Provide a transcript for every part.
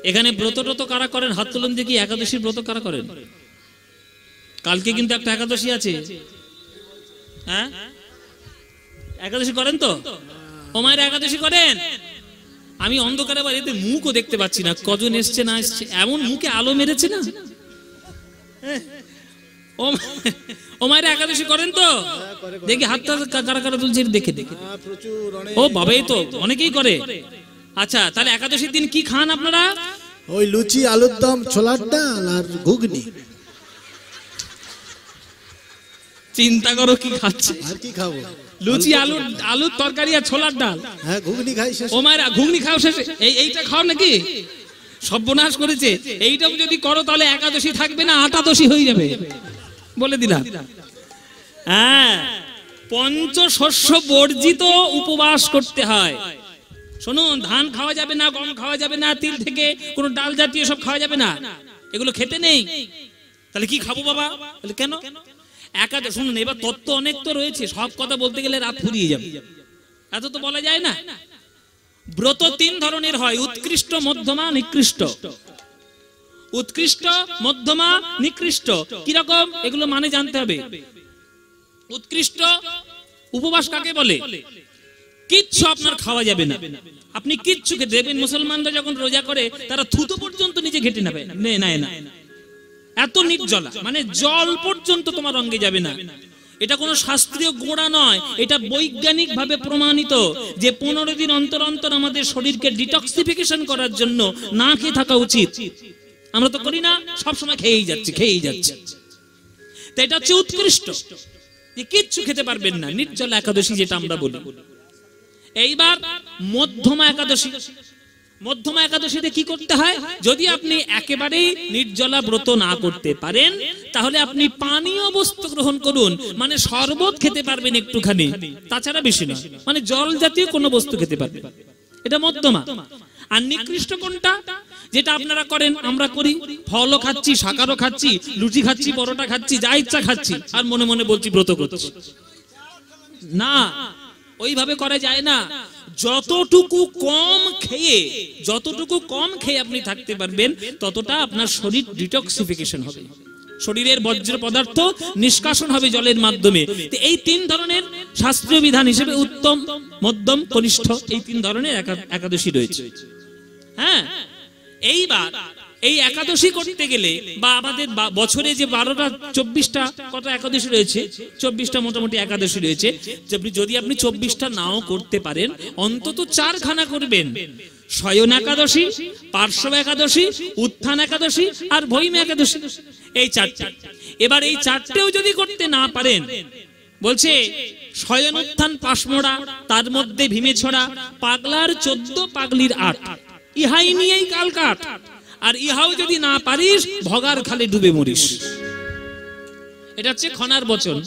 এখানে ব্রত টত কারা করেন হাত তুলুন দেখি, একাদশীর ব্রত কারা করেন? কালকে কিন্তু একটা একাদশী আছে, হ্যাঁ একাদশী করেন তো? ও মায়ের একাদশী করেন? আমি অন্ধকারে বাড়িতে মুখও দেখতে পাচ্ছি না, কজন এসছে না এসছে, এমন মুখে আলো মেরেছে না। ও মায়ের একাদশী করেন তো? দেখি হাতটা কারা কারা তুলছে দেখে দেখে। ও বাবা, এই তো অনেকেই করে। আচ্ছা, তাহলে একাদশীর দিন কি খান আপনারা? ওই লুচি, আলুর দম, ছোলার ডাল আর ঘুগনি। চিন্তা করো কি খাচ্ছে। আর কি খাবো? লুচি, আলুর তরকারি আর ছোলার ডাল। হ্যাঁ, ঘুগনি খাই শেষ। ও মায়েরা ঘুগনি খাও শেষে এইটা খাও নাকি? সর্বনাশ করেছে। এইটা যদি করো তাহলে একাদশী থাকবে না, আটাদশী হয়ে যাবে বলে দিলাম। হ্যাঁ, পঞ্চশস্য বর্জিত উপবাস করতে হয়। শুনুন, ধান খাওয়া যাবে না, গম খাওয়া যাবে না, তিল থেকে কোনো ডাল জাতীয় সব খাওয়া যাবে না, এগুলো খেতে নেই। তাহলে কি খাবো বাবা? তাহলে কেন একাদশী? শুনুন, এবার তত্ত্ব অনেক তো রয়েছে, সব কথা বলতে গেলে রাত ফুরিয়ে যাবে, এত তো বলা যায় না। ব্রত তিন ধরনের হয়, উৎকৃষ্ট, মধ্যমা, নিকৃষ্ট। উৎকৃষ্ট, মধ্যমা, নিকৃষ্ট কিরকম এগুলো মানে জানতে হবে। উৎকৃষ্ট উপবাস কাকে বলে? কিচ্ছু আপনার খাওয়া যাবে না, আপনি কিচ্ছু খেতে দেবেন। মুসলমানরা যখন রোজা করে তারা থুতু পর্যন্ত নিচে ঘেটে নেবে না, এত নির্জলা, মানে জল পর্যন্ত তোমার অঙ্গে যাবে না। এটা কোনো শাস্ত্রীয় গোড়া নয়, এটা বৈজ্ঞানিক ভাবে প্রমাণিত যে 15 দিন অন্তর অন্তর আমাদের শরীরকে ডিটক্সিফিকেশন করার জন্য না খেয়ে থাকা উচিত। আমরা তো করি না, সবসময় খেয়েই যাচ্ছে। তো এটা হচ্ছে উৎকৃষ্ট, যে কিচ্ছু খেতে পারবেন না, নির্জলা একাদশী যেটা আমরা বলি। এইবার মধ্যমা একাদশী। মধ্যমা একাদশীতে কি করতে হয়? যদি আপনি একেবারেই নির্জলা ব্রত না করতে পারেন, তাহলে আপনি পানীয় বস্তু গ্রহণ করুন, মানে শরবত খেতে পারবেন একটুখানি, তাছাড়া বেশি না, মানে জল জাতীয় কোনো বস্তু খেতে পারবেন। এটা মধ্যমা। আর নিকৃষ্ট কোনটা? যেটা আপনারা করেন, আমরা করি, ফলও খাচ্ছি, শাকারও খাচ্ছি, লুচি খাচ্ছি, পরোটা খাচ্ছি, যা ইচ্ছা খাচ্ছি, আর মনে মনে বলছি ব্রত করছি। না, ওইভাবে করা যায় না। যতটুকু কম খেয়ে আপনি থাকতে পারবেন, ততটা আপনার শরীর ডিটক্সিফিকেশন হবে, শরীরের বর্জ্য পদার্থ নিষ্কাশন হবে জলের মাধ্যমে। এই তিন ধরনের শাস্ত্রীয় বিধান হিসেবে উত্তম, মধ্যম, কনিষ্ঠ, এই তিন ধরনের একাদশী রয়েছে। হ্যাঁ, এইবার এই একাদশী করতে গেলে, বা আমাদের বছরে যে 12টা 24টা কত একাদশী রয়েছে, 24টা মোটামুটি একাদশী রয়েছে। যদি আপনি 24টা নাও করতে পারেন, অন্তত 4খানা করবেন। শয়ন একাদশী, পার্শ্ব একাদশী, উত্থান একাদশী আর ভৈম একাদশী, এই 4টা। এবার এই 4টেও যদি করতে না পারেন, বলছে শয়ন, উত্থান, পাশমোড়া, তার মধ্যে ভীমে ছড়া, পাগলার 14, পাগলির 8, ইহাই নিয়েই কাল কাট। আর ইহাও যদি না পারিস, ভগার খালে ডুবে মরিস। এটা হচ্ছে খনার বচন।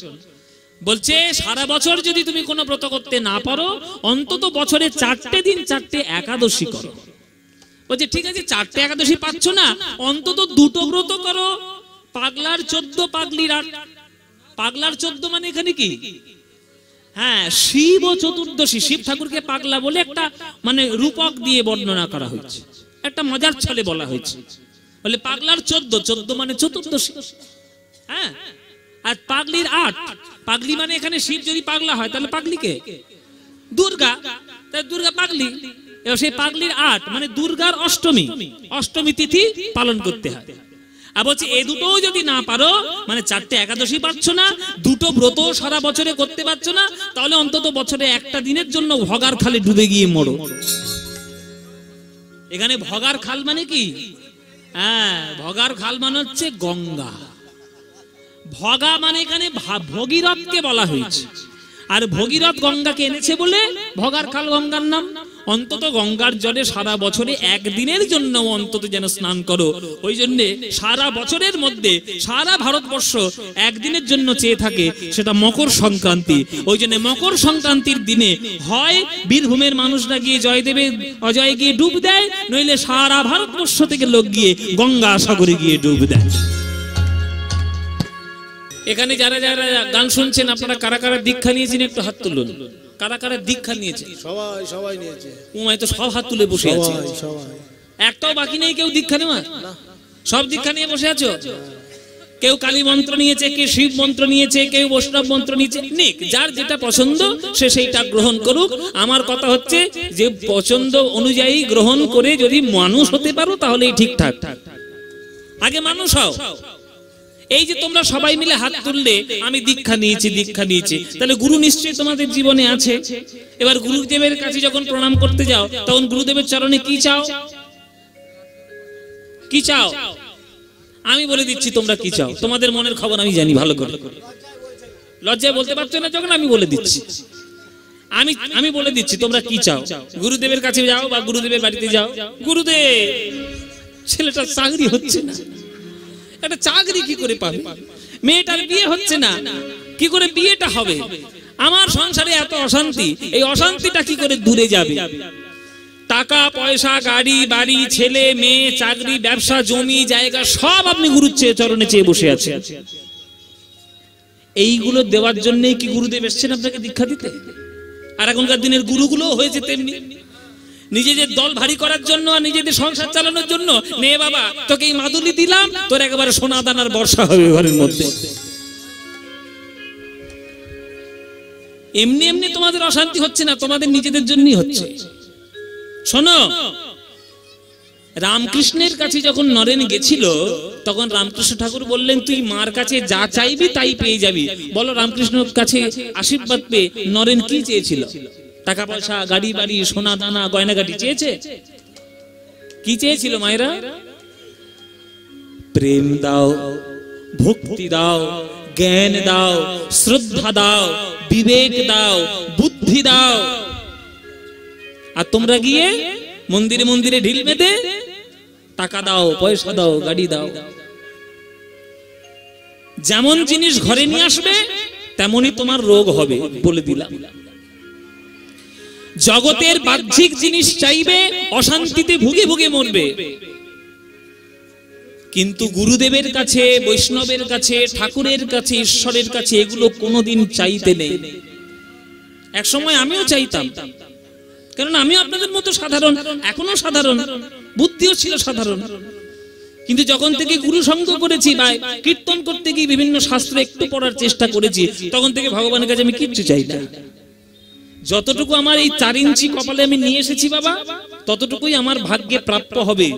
বলছে সারা বছর যদি তুমি কোনো ব্রত করতে না পারো, অন্তত বছরে 4টে দিন 4টে একাদশী করো। বলছে ঠিক আছে, 4টে একাদশী পাচ্ছ না, অন্তত 2টো ব্রত করো। পাগলার 14, পাগলির 8। পাগলার 14 মানে এখানে কি? হ্যাঁ, শিব ও চতুর্দশী, শিব ঠাকুরকে পাগলা বলে একটা মানে রূপক দিয়ে বর্ণনা করা হয়েছে, একটা মজার ছলে বলা হয়েছে। বলে পাগলার 14 মানে চতুর্দশী। হ্যাঁ, আর পাগলির 8। পাগলি মানে এখানে শিব যদি পাগলা হয়, তাহলে পাগলি কে? দুর্গা, তাই দুর্গা পাগলি। এবার সেই পাগলির 8 মানে দুর্গার অষ্টমী তিথি পালন করতে হয়। আর বলছে এই দুটোও যদি না পারো, মানে 4টে একাদশী পাচ্ছ না, 2টো ব্রত সারা বছরে করতে পারছো না, তাহলে অন্তত বছরে একটা দিনের জন্য ভগার খালে ডুবে গিয়ে মরো। এখানে ভগার খাল মানে কি? হ্যাঁ, ভগার খাল মানে হচ্ছে গঙ্গা। ভগা মানে এখানে ভগীরথকে বলা হয়েছে, আর ভগীরথ গঙ্গাকে এনেছে বলে ভগার খাল গঙ্গার নাম। অন্তত গঙ্গার জলে সারা বছরে একদিনের জন্য অন্তত যেন স্নান করো। ওই জন্য সারা বছরের মধ্যে সারা ভারতবর্ষ একদিনের জন্য চেয়ে থাকে, সেটা মকর সংক্রান্তি। ওই জন্য মকর সংক্রান্তির দিনে হয় বীরভূমের মানুষরা গিয়ে জয়দেবে অজয় গিয়ে ডুব দেয়, নইলে সারা ভারতবর্ষ থেকে লোক গিয়ে গঙ্গা সাগরে গিয়ে ডুব দেয়। এখানে যারা যারা গান শুনছেন, আপনারা কারা কারা দীক্ষা নিয়েছেন একটু হাত তুলুন। কারা কারা দীক্ষা নিয়েছে? সবাই নিয়েছে। উমায় তো সব হাত তুলে বসে আছে। একটাও বাকি নেই কেউ দীক্ষা নেওয়া? সব দীক্ষা নিয়ে বসে আছো? কেউ কালী মন্ত্র নিয়েছে, কেউ শিব মন্ত্র নিয়েছে, কেউ বৈষ্ণব মন্ত্র নিয়েছে। নিক, যার যেটা পছন্দ সে সেইটা গ্রহণ করুক। আমার কথা হচ্ছে যে পছন্দ অনুযায়ী গ্রহণ করে যদি মানুষ হতে পারো তাহলেই ঠিকঠাক। আগে মানুষ হও। এই যে তোমরা সবাই মিলে হাত তুললে আমি দীক্ষা নিয়েছি, দীক্ষা নিয়েছি, তাহলে গুরু নিশ্চয়ই তোমাদের জীবনে আছে। এবার গুরুদেবের কাছে যখন প্রণাম করতে যাও তখন গুরুদেবের চরণে কি চাও? কি চাও? আমি বলে দিচ্ছি তোমরা কি চাও। তোমাদের মনের খবর আমি জানি ভালো করে। লজ্জায় বলতে পারছো না যখন আমি বলে দিচ্ছি। আমি বলে দিচ্ছি তোমরা কি চাও। গুরুদেবের কাছে যাও বা গুরুদেবের বাড়িতে যাও, গুরুদেব ছেলেটার চাকরি হচ্ছে না, একটা চাকরি কি করে পাবে? মেয়েটার বিয়ে হচ্ছে না, কি করে বিয়েটা হবে? আমার সংসারে এত অশান্তি, এই অশান্তিটা কি করে দূরে যাবে? টাকা পয়সা, গাড়ি বাড়ি, ছেলে মেয়ে, চাকরি, ব্যবসা, জমি জায়গা সব আপনি গুরুর চরণে চেয়ে বসে আছেন। এইগুলো দেওয়ার জন্যই কি গুরুদেব এসেছেন আপনাকে দীক্ষা দিতে? আর এখনকার দিনের গুরুগুলো হয়েছে তেমনি, নিজেদের দল ভারী করার জন্য আর নিজেদের সংসার চালানোর জন্য। নে বাবা, তোকে এই মাদুলি দিলাম, তোর একেবারে সোনা দানার বর্ষা হবে ঘরের মধ্যে। এমনি এমনি তোমাদের অশান্তি হচ্ছে না, তোমাদের নিজেদের জন্যই হচ্ছে। শোনো, রামকৃষ্ণের কাছে যখন নরেন গেছিল তখন রামকৃষ্ণ ঠাকুর বললেন তুই মার কাছে যা চাইবি তাই পেয়ে যাবি। বলো রামকৃষ্ণের কাছে আশীর্বাদ পেয়ে নরেন কি চেয়েছিল? টাকা পয়সা, গাড়ি বাড়ি, সোনা দানা, গয়নাগাটি চেয়েছে? কি চেয়েছিল মায়েরা? প্রেম দাও, ভক্তি দাও, জ্ঞান দাও, শ্রদ্ধা দাও, বিবেক দাও, বুদ্ধি দাও। আর তোমরা গিয়ে মন্দিরে মন্দিরে ঢিল বেঁধে টাকা দাও, পয়সা দাও, গাড়ি দাও। যেমন জিনিস ঘরে নিয়ে আসবে তেমনই তোমার রোগ হবে, বলে দিলাম। জগতের বাহ্যিক জিনিস চাইবে, অশান্তিতে ভুগে ভুগে মরবে। কিন্তু গুরুদেবের কাছে, বৈষ্ণবের কাছে, ঠাকুরের কাছে, ঈশ্বরের কাছে এগুলো কোনোদিন চাইতে নেই। এক সময় আমিও চাইতাম, কারণ আমি আপনাদের মতো সাধারণ, এখনো সাধারণ, বুদ্ধিও ছিল সাধারণ। কিন্তু যখন থেকে গুরু সঙ্গ করেছি বা কীর্তন করতে গিয়ে বিভিন্ন শাস্ত্র একটু পড়ার চেষ্টা করেছি, তখন থেকে ভগবানের কাছে আমি কিচ্ছু চাই না। যতটুকু আমার এই 4 ইঞ্চি কপালে আমি নিয়ে এসেছি বাবা, ততটুকুই আমার ভাগ্যে প্রাপ্য হবে।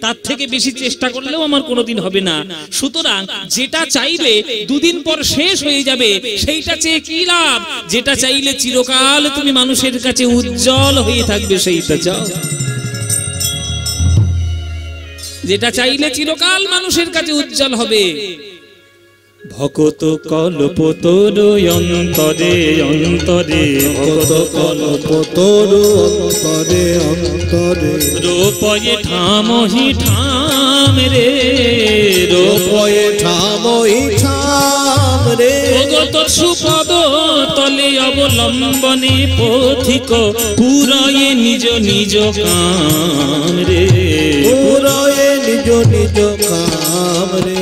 তার থেকে বেশি চেষ্টা করলেও আমার কোনোদিন হবে না। সুতরাং যেটা চাইলে 2 দিন পর শেষ হয়ে যাবে, সেইটা চেয়ে কি লাভ? যেটা চাইলে চিরকাল তুমি মানুষের কাছে উজ্জ্বল হয়ে থাকবে, সেইটা চাও। যেটা চাইলে চিরকাল মানুষের কাছে উজ্জ্বল হবে। ভকত কল্পতর অন্তরে অন্তরে, ভকত কল্পতর অন্তরে অন্তরে, রূপয়ে ঠামহি ঠাম রে, রূপয়ে ঠামহি ঠাম রে। ভগত সুপদ তলে অবলম্বনে পথিক, পুরয়ে নিজ নিজ কাম রে, পুরয়ে নিজ নিজ কাম রে।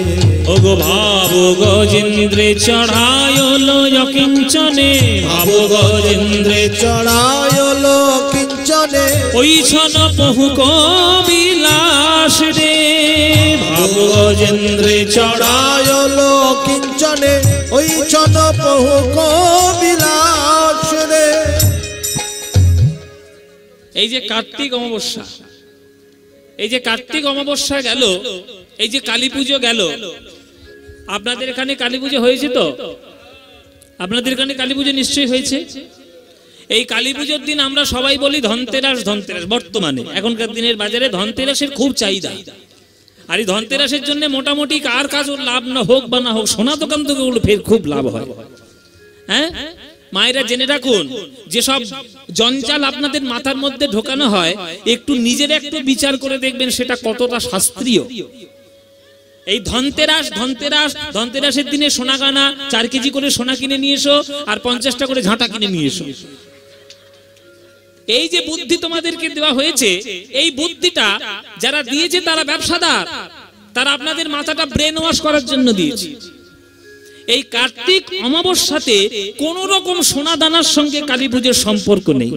ওগো ভাব গজেন্দ্রে চড়ায়লো কিঞ্চনে, ভাব গজেন্দ্রে চড়ায়লো কিঞ্চনে, ওই ছন বহু বিলাস রে, ভাব গজেন্দ্রে চড়ায়লো কিঞ্চনে, ওই ছন বহু বিলাস রে। এই যে কার্তিক অমাবস্যা, এই যে কার্তিক অমাবস্যা গেল, এই যে কালী পুজো গেল, আপনাদের এখানে কালী পুজো হয়েছে তো? আপনাদের এখানে কালী পুজো নিশ্চয়ই হয়েছে। এই কালী পুজোর দিন আমরা সবাই বলি ধনতেরাস, ধনতেরাস। বর্তমানে এখনকার দিনের বাজারে ধনতেরাসের খুব চাহিদা। আর এই ধনতেরাসের জন্য মোটামুটি কার কাজ লাভ না হোক বা না হোক, সোনা দোকান থেকে ওগুলো ফের খুব লাভ হয়। হ্যাঁ মায়েরা জেনে রাখুন, যেসব জঞ্জাল আপনাদের মাথার মধ্যে ঢোকানো হয়, একটু নিজের একটু বিচার করে দেখবেন সেটা কতটা শাস্ত্রীয়। এই ধনতেরাস, ধনতেরাস, ধনতেরাসের দিনে সোনা গানা 4 কেজি করে সোনা কিনে নিয়ে এসো আর 50টা করে ঝাঁটা কিনে নিয়ে এসো। এই যে বুদ্ধি তোমাদেরকে দেওয়া হয়েছে, এই বুদ্ধিটা যারা দিয়েছে তারা ব্যবসাদার, তারা আপনাদের মাথাটা ব্রেন ওয়াশ করার জন্য দিয়েছে। এই কার্তিক অমাবস্যাতে কোন রকম সোনা দানার সঙ্গে কালী পুজোর সম্পর্ক নেই।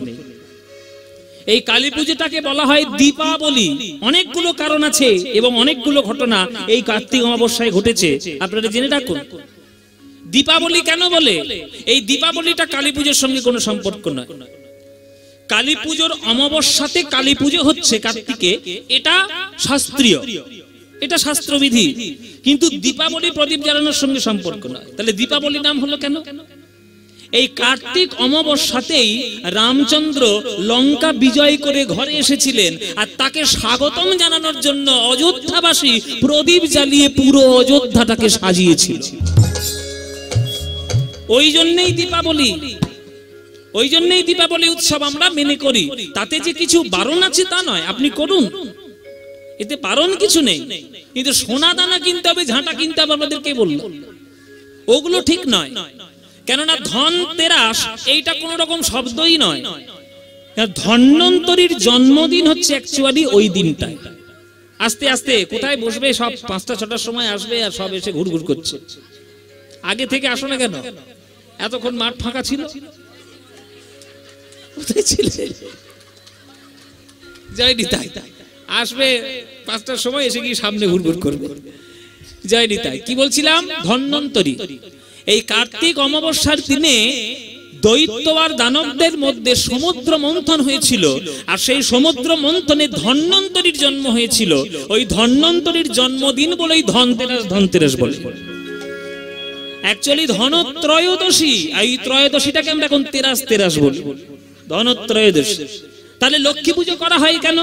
এই কালী পুজোটাকে বলা হয় দীপাবলি। অনেকগুলো কারণ আছে এবং অনেকগুলো ঘটনা এই কার্তিক অমাবস্যায় ঘটেছে, আপনারা জেনে রাখুন। দীপাবলি কেন বলে? এই দীপাবলিটা কালী পুজোর সঙ্গে কোনো সম্পর্ক নয়। কালী পুজোর অমাবস্যাতে কালী পুজো হচ্ছে কার্তিকে, এটা শাস্ত্রীয়, এটা শাস্ত্রবিধি, কিন্তু দীপাবলি প্রদীপ জ্বালানোর সঙ্গে সম্পর্ক নয়। তাহলে দীপাবলি নাম হলো কেন? এই কার্তিক অমাবস্যাতেই রামচন্দ্র লঙ্কা বিজয় করে ঘরে এসেছিলেন, আর তাকে স্বাগতম জানানোর জন্য অযোধ্যাবাসী প্রদীপ জ্বালিয়ে পুরো অযোধ্যাটাকে সাজিয়েছিল। ওই জন্যই দীপাবলি, ওই জন্যই দীপাবলি উৎসব আমরা মেনে করি। তাতে যে কিছু বারণ আছে তা নয়, আপনি করুন, এতে বারণ কিছু নেই। কিন্তু সোনা দানা কিনতে হবে, ঝাঁটা কিনতে হবে, আপনাদের কে বলল? ওগুলো ঠিক নয়। কেননা ধনতেরাস এইটা কোন রকম শব্দই নয়। ধন্বন্তরীর জন্মদিন হচ্ছে অ্যাকচুয়ালি ওই দিনটাই। আস্তে আস্তে কোথায় বসবে, সব 5টা 6টার সময় আসবে আর সব এসে ঘুরঘুর করছে। আগে থেকে আসো না কেন? এতক্ষণ মাঠ ফাঁকা ছিল, কোথায় ছিলে? জয়নি তাই আসবে 5টার সময়, এসে গিয়ে সামনে ঘুরঘুর করবে। জয়নি তাই। কি বলছিলাম? ধন্বন্তরী। এই কার্তিক অমাবস্যার দিনে দৈত্য আর দানবদের মধ্যে সমুদ্র মন্থন হয়েছিল, আর সেই সমুদ্র মন্থনে ধন্বন্তরীর জন্ম হয়েছিল। ওই ধন্বন্তরীর জন্মদিন বলেই ধনতেরাস বলে। অ্যাকচুয়ালি ধনত্রয়োদশী, এই ত্রয়োদশীটাকে আমরা এখন তেরাস বলি, ধনত্রয়োদশী। তাহলে লক্ষ্মী পুজো করা হয় কেন?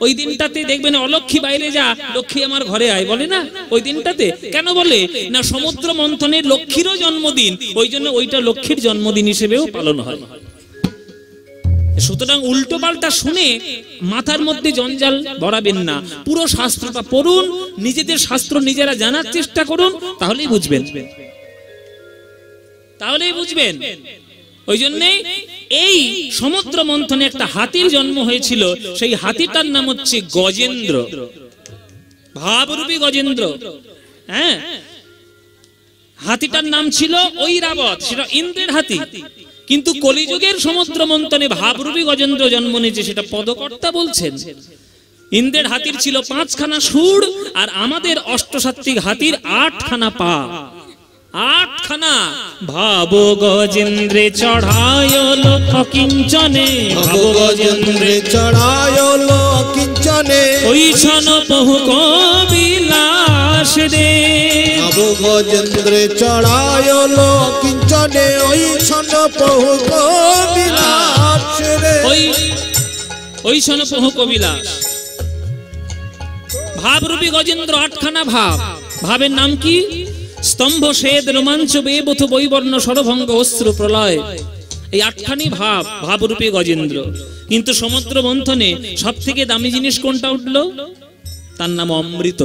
ওই দিনটাতে দেখবেন অলক্ষ্মী বাইরে যা, লক্ষ্মী আমার ঘরে আয় বলে না ওই দিনটাতে। কেন বলে? না সমুদ্র মন্থনের লক্ষ্মীরও জন্মদিন, ওই জন্য ওইটা লক্ষ্মীর জন্মদিন হিসেবেও পালন হয়। সুতরাং উল্টো পাল্টা শুনে মাথার মধ্যে জঞ্জাল ভরাবেন না, পুরো শাস্ত্রটা পড়ুন, নিজেদের শাস্ত্র নিজেরা জানার চেষ্টা করুন, তাহলেই বুঝবেন, তাহলেই বুঝবেন। ওই জন্যে এই সমুদ্র মন্থনে একটা হাতির জন্ম হয়েছিল, সেই হাতিটার নাম হচ্ছে গজেন্দ্র, ভাবরূপী গজেন্দ্র। হ্যাঁ, হাতিটার নাম ছিল ঐরাবত, সেটা ইন্দ্রের হাতি। কিন্তু কলিযুগের সমুদ্র মন্থনে ভাবরূপী গজেন্দ্র জন্ম নিয়েছে, সেটা পদকর্তা বলছেন। ইন্দ্রের হাতির ছিল 5খানা সুর, আর আমাদের অষ্টসাত্ত্বিক হাতির 8খানা পা, 8খানা। ভাব গজেন্দ্রে চড়ায়লো অকিঞ্চনে, ভাব গজেন্দ্রে চড়ায়লো অকিঞ্চনে, ওই ছন বহু কবিলাস রে। ভাব গজেন্দ্রে চড়ায়লো অকিঞ্চনে, ওই ছন বহু কবিলাস রে। ওই ছন বহু কবিলাস। ভাবরূপী গজেন্দ্র 8খানা ভাব। ভাবের নাম কি? স্তম্ভ, শ্বেদ, রোমাঞ্চ, বেবথ, বৈবর্ণ, সরভঙ্গ, অশ্রু, প্রলয়। এই 8খানি ভাব, ভাবরূপী গজেন্দ্র। কিন্তু সমুদ্র মন্থনে সব থেকে দামি জিনিস কোনটা উঠলো? তার নাম অমৃত,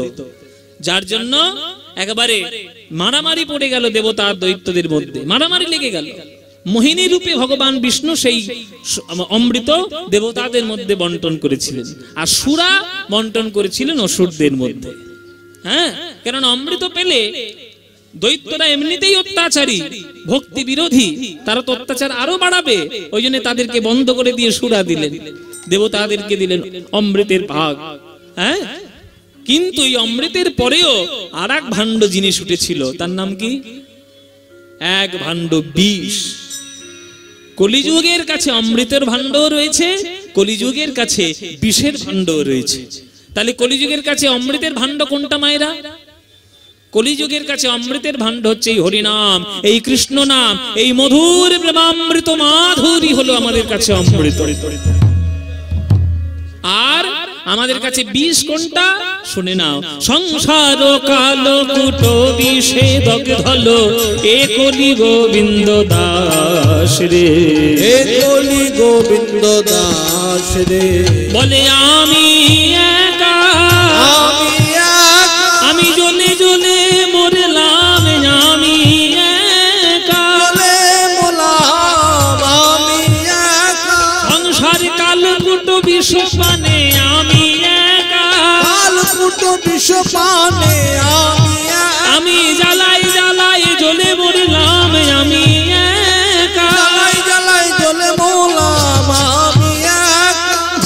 যার জন্য একেবারে মারামারি পড়ে গেল দেবতা আর দৈত্যদের মধ্যে, মারামারি লেগে গেল। মোহিনী রূপে ভগবান বিষ্ণু সেই অমৃত দেবতাদের মধ্যে বন্টন করেছিলেন, আর সুরা বন্টন করেছিলেন অসুরদের মধ্যে। হ্যাঁ, কেননা অমৃত পেলে দৈত্যরা এমনিতেই অত্যাচারী, ভক্তি বিরোধী, তারা তো অত্যাচার আরো বাড়াবে। ওই জন্য তাদেরকে বন্ধ করে দিয়ে সুরা দিলেন, দেবতাদেরকে দিলেন অমৃতের ভাগ। হ্যাঁ, কিন্তু এই অমৃতের পরেও আর এক ভাণ্ড জিনিস উঠেছিল, তার নাম কি? এক ভাণ্ড বিষ। কলিযুগের কাছে অমৃতের ভাণ্ড রয়েছে, কলিযুগের কাছে বিষের ভাণ্ড রয়েছে। তাহলে কলিযুগের কাছে অমৃতের ভাণ্ড কোনটা মায়েরা? কলিযুগের কাছে অমৃতের ভাণ্ড হচ্ছে এই হরিনাম, এই কৃষ্ণ নাম, এই মধুর প্রেমামৃত মাধুরী হলো আমাদের কাছে অমৃত। আর আমাদের কাছে বিষ কোনটা? শুনে নাও। সংসার কালো কুটো বিষে দগ্ধল, এ কলি গোবিন্দ দাস রে, এ কলি গোবিন্দ দাস রে। বলে আমি একা, আমি জ্বলে জ্বলে মরলাম, আমি একা মোলাম, আমি একা। সংসার কালো কুটো বিষ পানে, আমি একা, কালকুটো বিষ পানে, আমি জ্বালাই জ্বালাই জ্বলে মরলাম, আমি একা, জ্বালাই জ্বালাই জ্বলে মোলাম, আমি একা।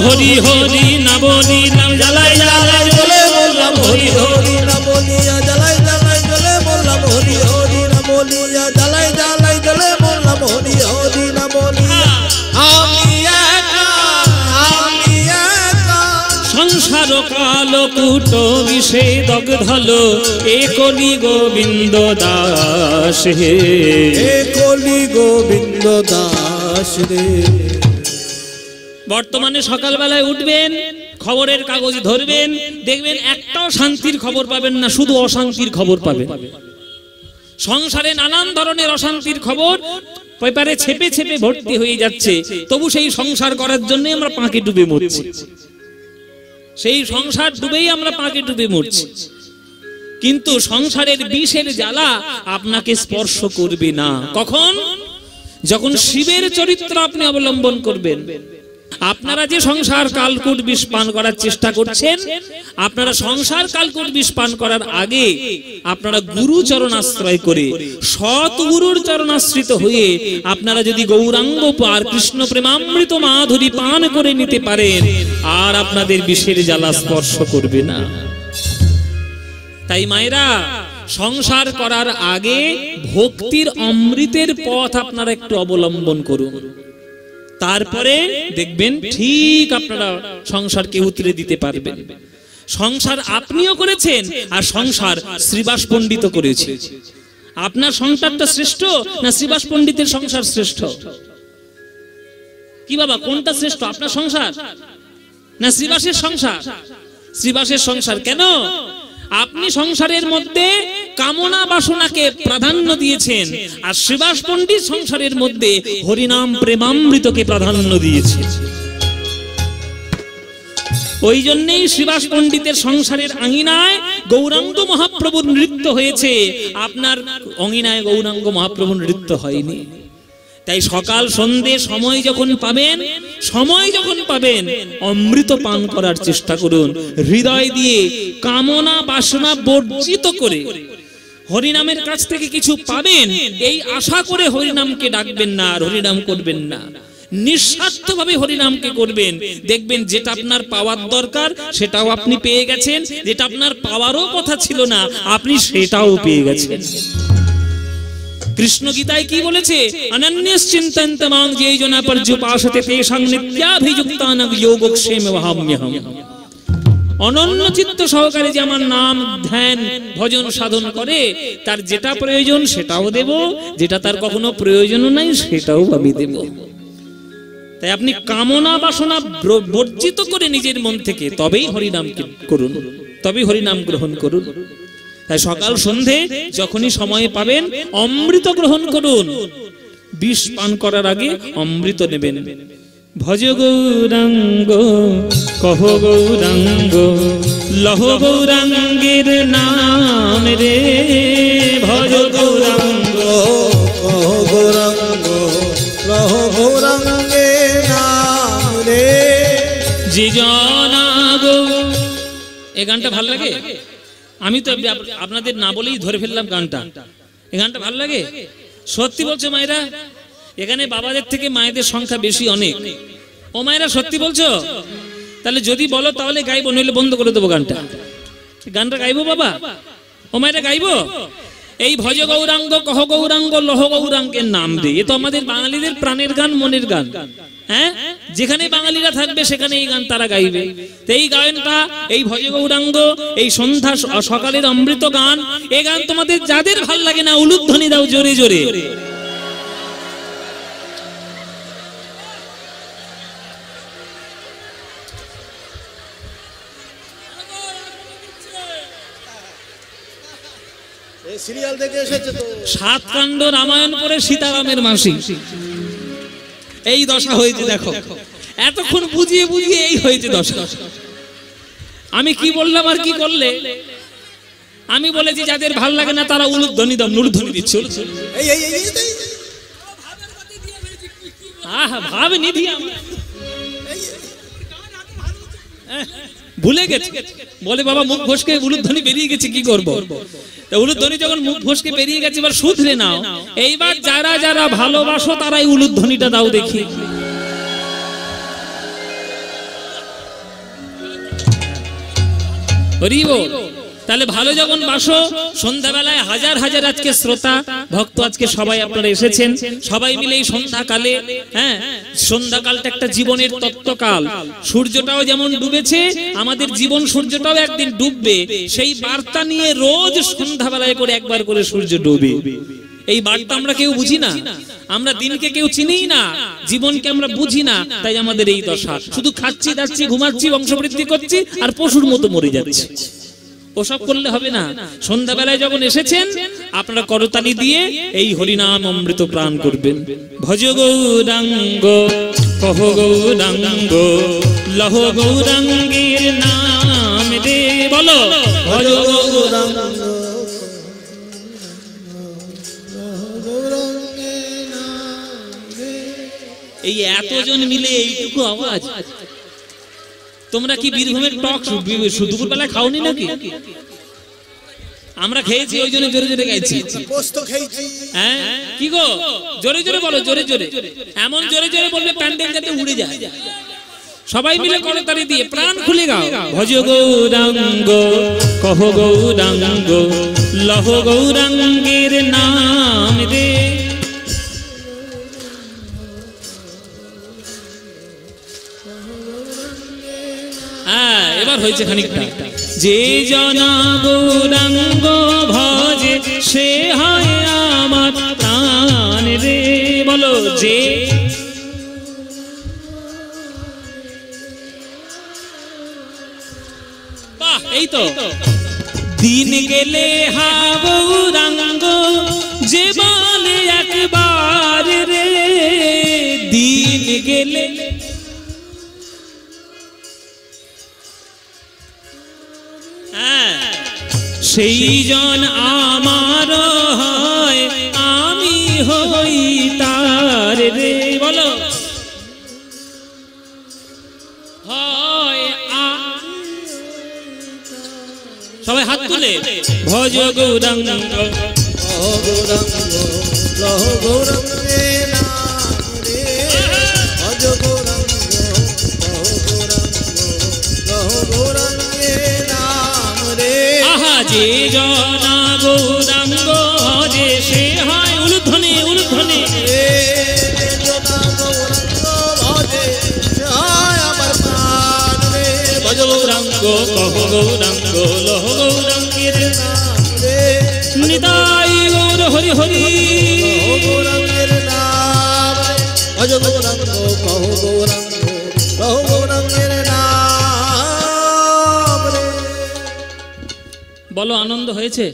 হরি হরি না বলিলাম জ্বালাই জ্বালাই জ্বলে বললাম হরি হরি না বলিয়া জ্বালাই জ্বালাই জ্বলে বললাম হরি হরি না বলিয়া জ্বালাই জ্বালাই জ্বলে বললাম হরি হরি না বলিয়া আমি একা সংসার কালো কুট বিষে দগ্ধল এ কলি গোবিন্দ দাস হে, এ কলি গোবিন্দ দাস রে। বর্তমানে সকালবেলায় উঠবেন, খবরের কাগজ ধরবেন, দেখবেন একটাও শান্তির খবর পাবেন না, শুধু অশান্তির খবর পাবেন। সংসারে নানান ধরনের অশান্তির খবর পেপারে ছেপে ছেপে ভর্তি হয়ে যাচ্ছে, তবু সেই সংসার করার জন্য আমরা পাঁকে ডুবে মরছি, সেই সংসার ডুবেই আমরা পাঁকে ডুবে মরছি। কিন্তু সংসারের বিষের জ্বালা আপনাকে স্পর্শ করবে না। কখন? যখন শিবের চরিত্র আপনি অবলম্বন করবেন। আপনারা যে সংসার কালকুট বিষ পান করার চেষ্টা করছেন, আপনারা সংসার কালকুট বিষ পান করার আগে আপনারা গুরু চরণাশ্রয় করে সৎ গুরুর চরণাশ্রিত হয়ে আপনারা যদি গৌরাঙ্গ পার কৃষ্ণ প্রেমামৃত মাধুরী পান করে নিতে পারেন, আর আপনাদের বিষের জ্বালা স্পর্শ করবে না। তাই মায়েরা, সংসার করার আগে ভক্তির অমৃতের পথ আপনারা একটু অবলম্বন করুন, তারপরে দেখবেন ঠিক আপনারা সংসারকে উতরে দিতে পারবেন। সংসার আপনিও করেছেন, আর সংসার শ্রীবাস পণ্ডিত করেছে। আপনার সংসারটা শ্রেষ্ঠ না শ্রীবাস পণ্ডিতের সংসার শ্রেষ্ঠ? কি বাবা, কোনটা শ্রেষ্ঠ, আপনার সংসার না শ্রীবাসের সংসার? শ্রীবাসের সংসার। কেন? আপনি সংসারের মধ্যে কামনা বাসনাকে প্রাধান্য দিয়েছেন, আর শ্রীবাস পণ্ডিত সংসারের মধ্যে হরিনাম প্রেমামৃতকে প্রাধান্য দিয়েছে। ওই জন্যই শ্রীবাস পণ্ডিতের সংসারের আঙিনায় গৌরাঙ্গ মহাপ্রভুর নৃত্য হয়েছে, আপনার অঙ্গিনায় গৌরাঙ্গ মহাপ্রভুর নৃত্য হয়নি। তাই সকাল সন্ধ্যে সময় যখন পাবেন অমৃত পান করার চেষ্টা করুন, হৃদয় দিয়ে কামনা বাসনা বর্জিত করে। হরিনামের কাছ থেকে কিছু পাবেন এই আশা করে হরিনামকে ডাকবেন না, আর হরিনাম করবেন না। নিঃস্বার্থভাবে হরিনামকে করবেন, দেখবেন যেটা আপনার পাওয়ার দরকার সেটাও আপনি পেয়ে গেছেন, যেটা আপনার পাওয়ারও কথা ছিল না আপনি সেটাও পেয়ে গেছেন। কৃষ্ণ গীতায় কি বলেছে? অনন্যশ্চিন্তন্তমাং যেজনা পর্যুপাসতে তেষাং নিত্যাভিযুক্তানাং যোগক্ষেম বহাম্যহম। অনন্য চিত্ত সহকারে যে আমার নাম ধ্যান ভজন সাধন করে, তার যেটা প্রয়োজন সেটাও দেব, যেটা তার কখনো প্রয়োজনও নাই সেটাও আমি দেব। তাই আপনি কামনা বাসনা বর্জিত করে নিজের মন থেকে তবেই হরিনাম করুন, তবেই হরিনাম গ্রহণ করুন। তাই সকাল সন্ধে যখনই সময় পাবেন অমৃত গ্রহণ করুন, বিষ পান করার আগে অমৃত নেবেন। ভজ গৌরাঙ্গ কহ গৌরাঙ্গ লহ গৌরাঙ্গের নাম রে, ভজ গৌরাঙ্গ কহ গৌরাঙ্গ লহ গৌরাঙ্গের নাম রে। যে জনা গো, এই গানটা ভালো লাগে। আমি তো আপনাদের না বলেই ধরে ফেললাম গানটা। এই গানটা ভালো লাগে। সত্যি বলছো মায়েরা? এখানে বাবাদের থেকে মায়েদের সংখ্যা বেশি অনেক। ও মায়েরা সত্যি বলছো? তাহলে যদি বলো তাহলে গাইবো, নইলে বন্ধ করে দেবো গানটা। গানটা গাইবো বাবা? ও মায়েরা গাইবো? এই ভজ গৌরাঙ্গ কহ গৌরাঙ্গ লহ গৌরাঙ্গের নাম দে, এ তো আমাদের বাঙালিদের প্রাণের গান, মনের গান। হ্যাঁ, যেখানে বাঙালিরা থাকবে সেখানে এই গান তারা গাইবে। তো এই গানটা, এই ভজ গৌরাঙ্গ, এই সন্ধ্যা সকালের অমৃত গান, এই গান তোমাদের যাদের ভাল লাগে না উলুধ্বনি দাও জোরে জোরে। সিরিয়াল দেখে এসেছে তো। সাত কাণ্ড রামায়ণ পড়ে সীতারামের মাসি, এই দশা হয়েছে। দেখো এতক্ষণ বুঝিয়ে বুঝিয়ে এই হয়েছে দশা। আমি কি বললাম আর কি করলে? আমি বলেছি যাদের ভাল লাগে না তারা উলুধ্বনি দাও, নুরধ্বনি দিচ্ছে। ভাব নিধি ভুলে গেছে, বলে বাবা মুখ ঘষকে উলুধ্বনি বেরিয়ে গেছে, কি করবো? উলুধ্বনি যখন মুখ ঘষকে বেরিয়ে গেছে এবার শুধরে নাও। এইবার যারা যারা ভালোবাসো তারাই উলুধ্বনিটা দাও দেখি। হরি বল। তাহলে ভালো যখন বাসো, সন্ধ্যাবেলায় হাজার হাজার আজকে শ্রোতা ভক্ত আজকে সবাই আপনারা এসেছেন, সবাই মিলে এই সন্ধ্যাকালে, হ্যাঁ সন্ধ্যাকালটা একটা জীবনের তত্ত্বকাল। সূর্যটাও যেমন ডুবেছে, আমাদের জীবন সূর্যটাও একদিন ডুববে, সেই বার্তা নিয়ে রোজ সন্ধ্যাবেলায় করে একবার করে সূর্য ডুবে। এই বার্তা আমরা কেউ বুঝি না, আমরা দিনকে কেউ চিনিই না, জীবনকে আমরা বুঝি না, তাই আমাদের এই দশা। শুধু খাচ্ছি দাচ্ছি ঘুমাচ্ছি বংশবৃদ্ধি করছি আর পশুর মতো মরে যাচ্ছি। ওসব করলে হবে না। সন্ধ্যাবেলায় যখন এসেছেন আপনারা করতালি দিয়ে এই হরিনাম অমৃত প্রাণ করবেন। ভজ গৌরাঙ্গ কহ গৌরাঙ্গ লহ গৌরাঙ্গের নাম রে, বলো ভজ গৌরাঙ্গ। এই এতজন মিলে এইটুকু আওয়াজ, তোমরা কি বীরভূমের টক দুপুর বেলায় খাওনি নাকি? আমরা খেয়েছি, ওই জন্য জোরে জোরে গাইছি। হ্যাঁ কি গো, জোরে জোরে বলো, জোরে জোরে, এমন জোরে জোরে বলবে প্যান্ডেল যাতে উড়ে যায়। সবাই মিলে করতালি দিয়ে প্রাণ খুলে গাও। ভজ গৌরাঙ্গ কহ গৌরাঙ্গ লহ গৌরাঙ্গের নাম রে। এবার হয়েছে খানিকটা। যে জনা গৌরাঙ্গ ভজে সে হয় আমার প্রাণ রে, বলো যে। বাহ, এই তো দিন গেলে হা গৌরাঙ্গ যে বলে একবার রে, দিন গেলে সেই জন আমার হয় আমি হই তার রে, বলো হয়। সবাই হাত তুলে ভজ গৌরাঙ্গ গৌরাঙ্গ লহ গৌরাঙ্গে নাম রে, ভজ গৌরাঙ্গ লহ গৌরাঙ্গে নাম রে। আহা যে জনা গৌরাঙ্গ ভজে সে হয় উলুধ্বনি উলুধ্বনি, ভজ গৌরাঙ্গ কহ গৌরাঙ্গ লহ গৌরাঙ্গের নাম রে। নিতাই গৌর হরি হরি গৌরাঙ্গের নাম রে, ভজ গৌরাঙ্গ কহ গৌরাঙ্গ লহ গৌরাঙ্গের নাম রে। বলো আনন্দ হয়েছে?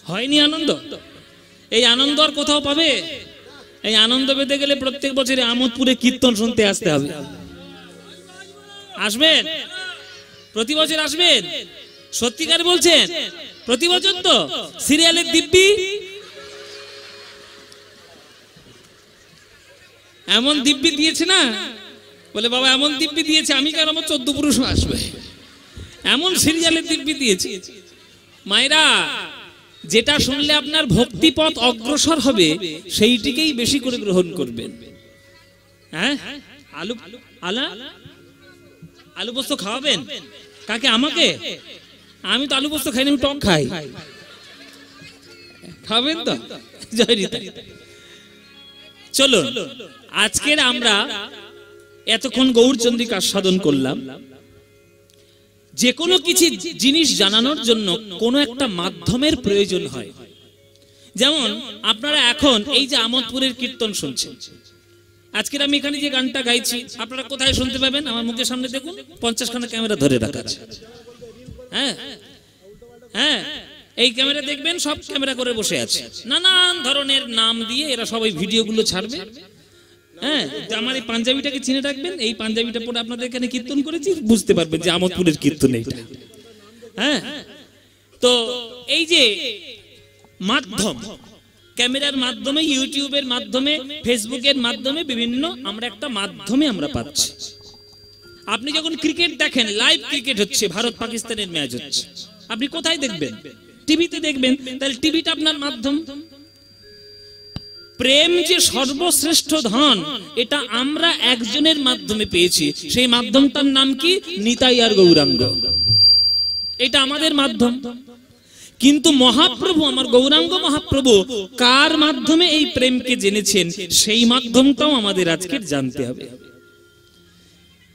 হয়নি আনন্দ? এই আনন্দ আর কোথাও পাবে? এই আনন্দ পেতে গেলে প্রত্যেক বছরে আমোদপুরে কীর্তন শুনতে আসতে হবে। আসবেন? প্রতি বছর আসবেন? সত্যিকার বলছেন? প্রতি বছর তো সিরিয়ালের দিব্যি এমন দিব্যি দিয়েছে না, বলে বাবা এমন দিব্যি দিয়েছে আমি কেন, আমার 14 পুরুষ আসবে, এমন সিরিয়ালের দিব্যি দিয়েছে। মায়েরা, যেটা শুনলে আপনার ভক্তিপথ অগ্রসর হবে সেইটিকেই বেশি করে গ্রহণ করবেন। হ্যাঁ, আলু আলা আলু পোস্ত খাওয়াবেন কাকে? আমাকে? আমি তো আলু পোস্ত খাই না, আমি টক খাই। খাবেন তো? জয় রিতা। চলো আজকের আমরা এতক্ষণ গৌরচন্দ্রিকা আস্বাদন করলাম। যে কোনো কিছু জিনিস জানানোর জন্য কোনো একটা মাধ্যমের প্রয়োজন হয়। যেমন আপনারা এখন এই যে আমোদপুরের কীর্তন শুনছেন, আজকের আমি এখানে যে গানটা গাইছি আপনারা কোথায় শুনতে পাবেন? আমার মুখের সামনে দেখুন 50 খানা ক্যামেরা ধরে রাখা আছে। হ্যাঁ হ্যাঁ, এই ক্যামেরা দেখবেন, সব ক্যামেরা করে বসে আছে, নানান ধরনের নাম দিয়ে এরা সবাই ভিডিওগুলো ছাড়বে। হ্যাঁ, আমার এই পাঞ্জাবিটাকে চিনে রাখবেন, এই পাঞ্জাবিটা পরে আপনাদের এখানে কীর্তন করেছি, বুঝতে পারবেন যে আমোদপুরের কীর্তন এইটা। হ্যাঁ, তো এই যে মাধ্যম, ক্যামেরার মাধ্যমে, ইউটিউবের মাধ্যমে, ফেসবুকের মাধ্যমে, বিভিন্ন আমরা একটা মাধ্যমে আমরা পাচ্ছি। আপনি যখন ক্রিকেট দেখেন, লাইভ ক্রিকেট হচ্ছে, ভারত পাকিস্তানের ম্যাচ হচ্ছে, আপনি কোথায় দেখবেন? টিভিতে দেখবেন। তাহলে টিভিটা আপনার মাধ্যম। প্রেম যে সর্বশ্রেষ্ঠ ধন, এটা আমরা একজনের মাধ্যমে পেয়েছি। সেই মাধ্যমটার নাম কি? নিতাই আর গৌরাঙ্গ। এটা আমাদের মাধ্যম। কিন্তু মহাপ্রভু, আমার গৌরাঙ্গ মহাপ্রভু কার মাধ্যমে এই প্রেমকে জেনেছেন, সেই মাধ্যমটাও আমাদের আজকে জানতে হবে।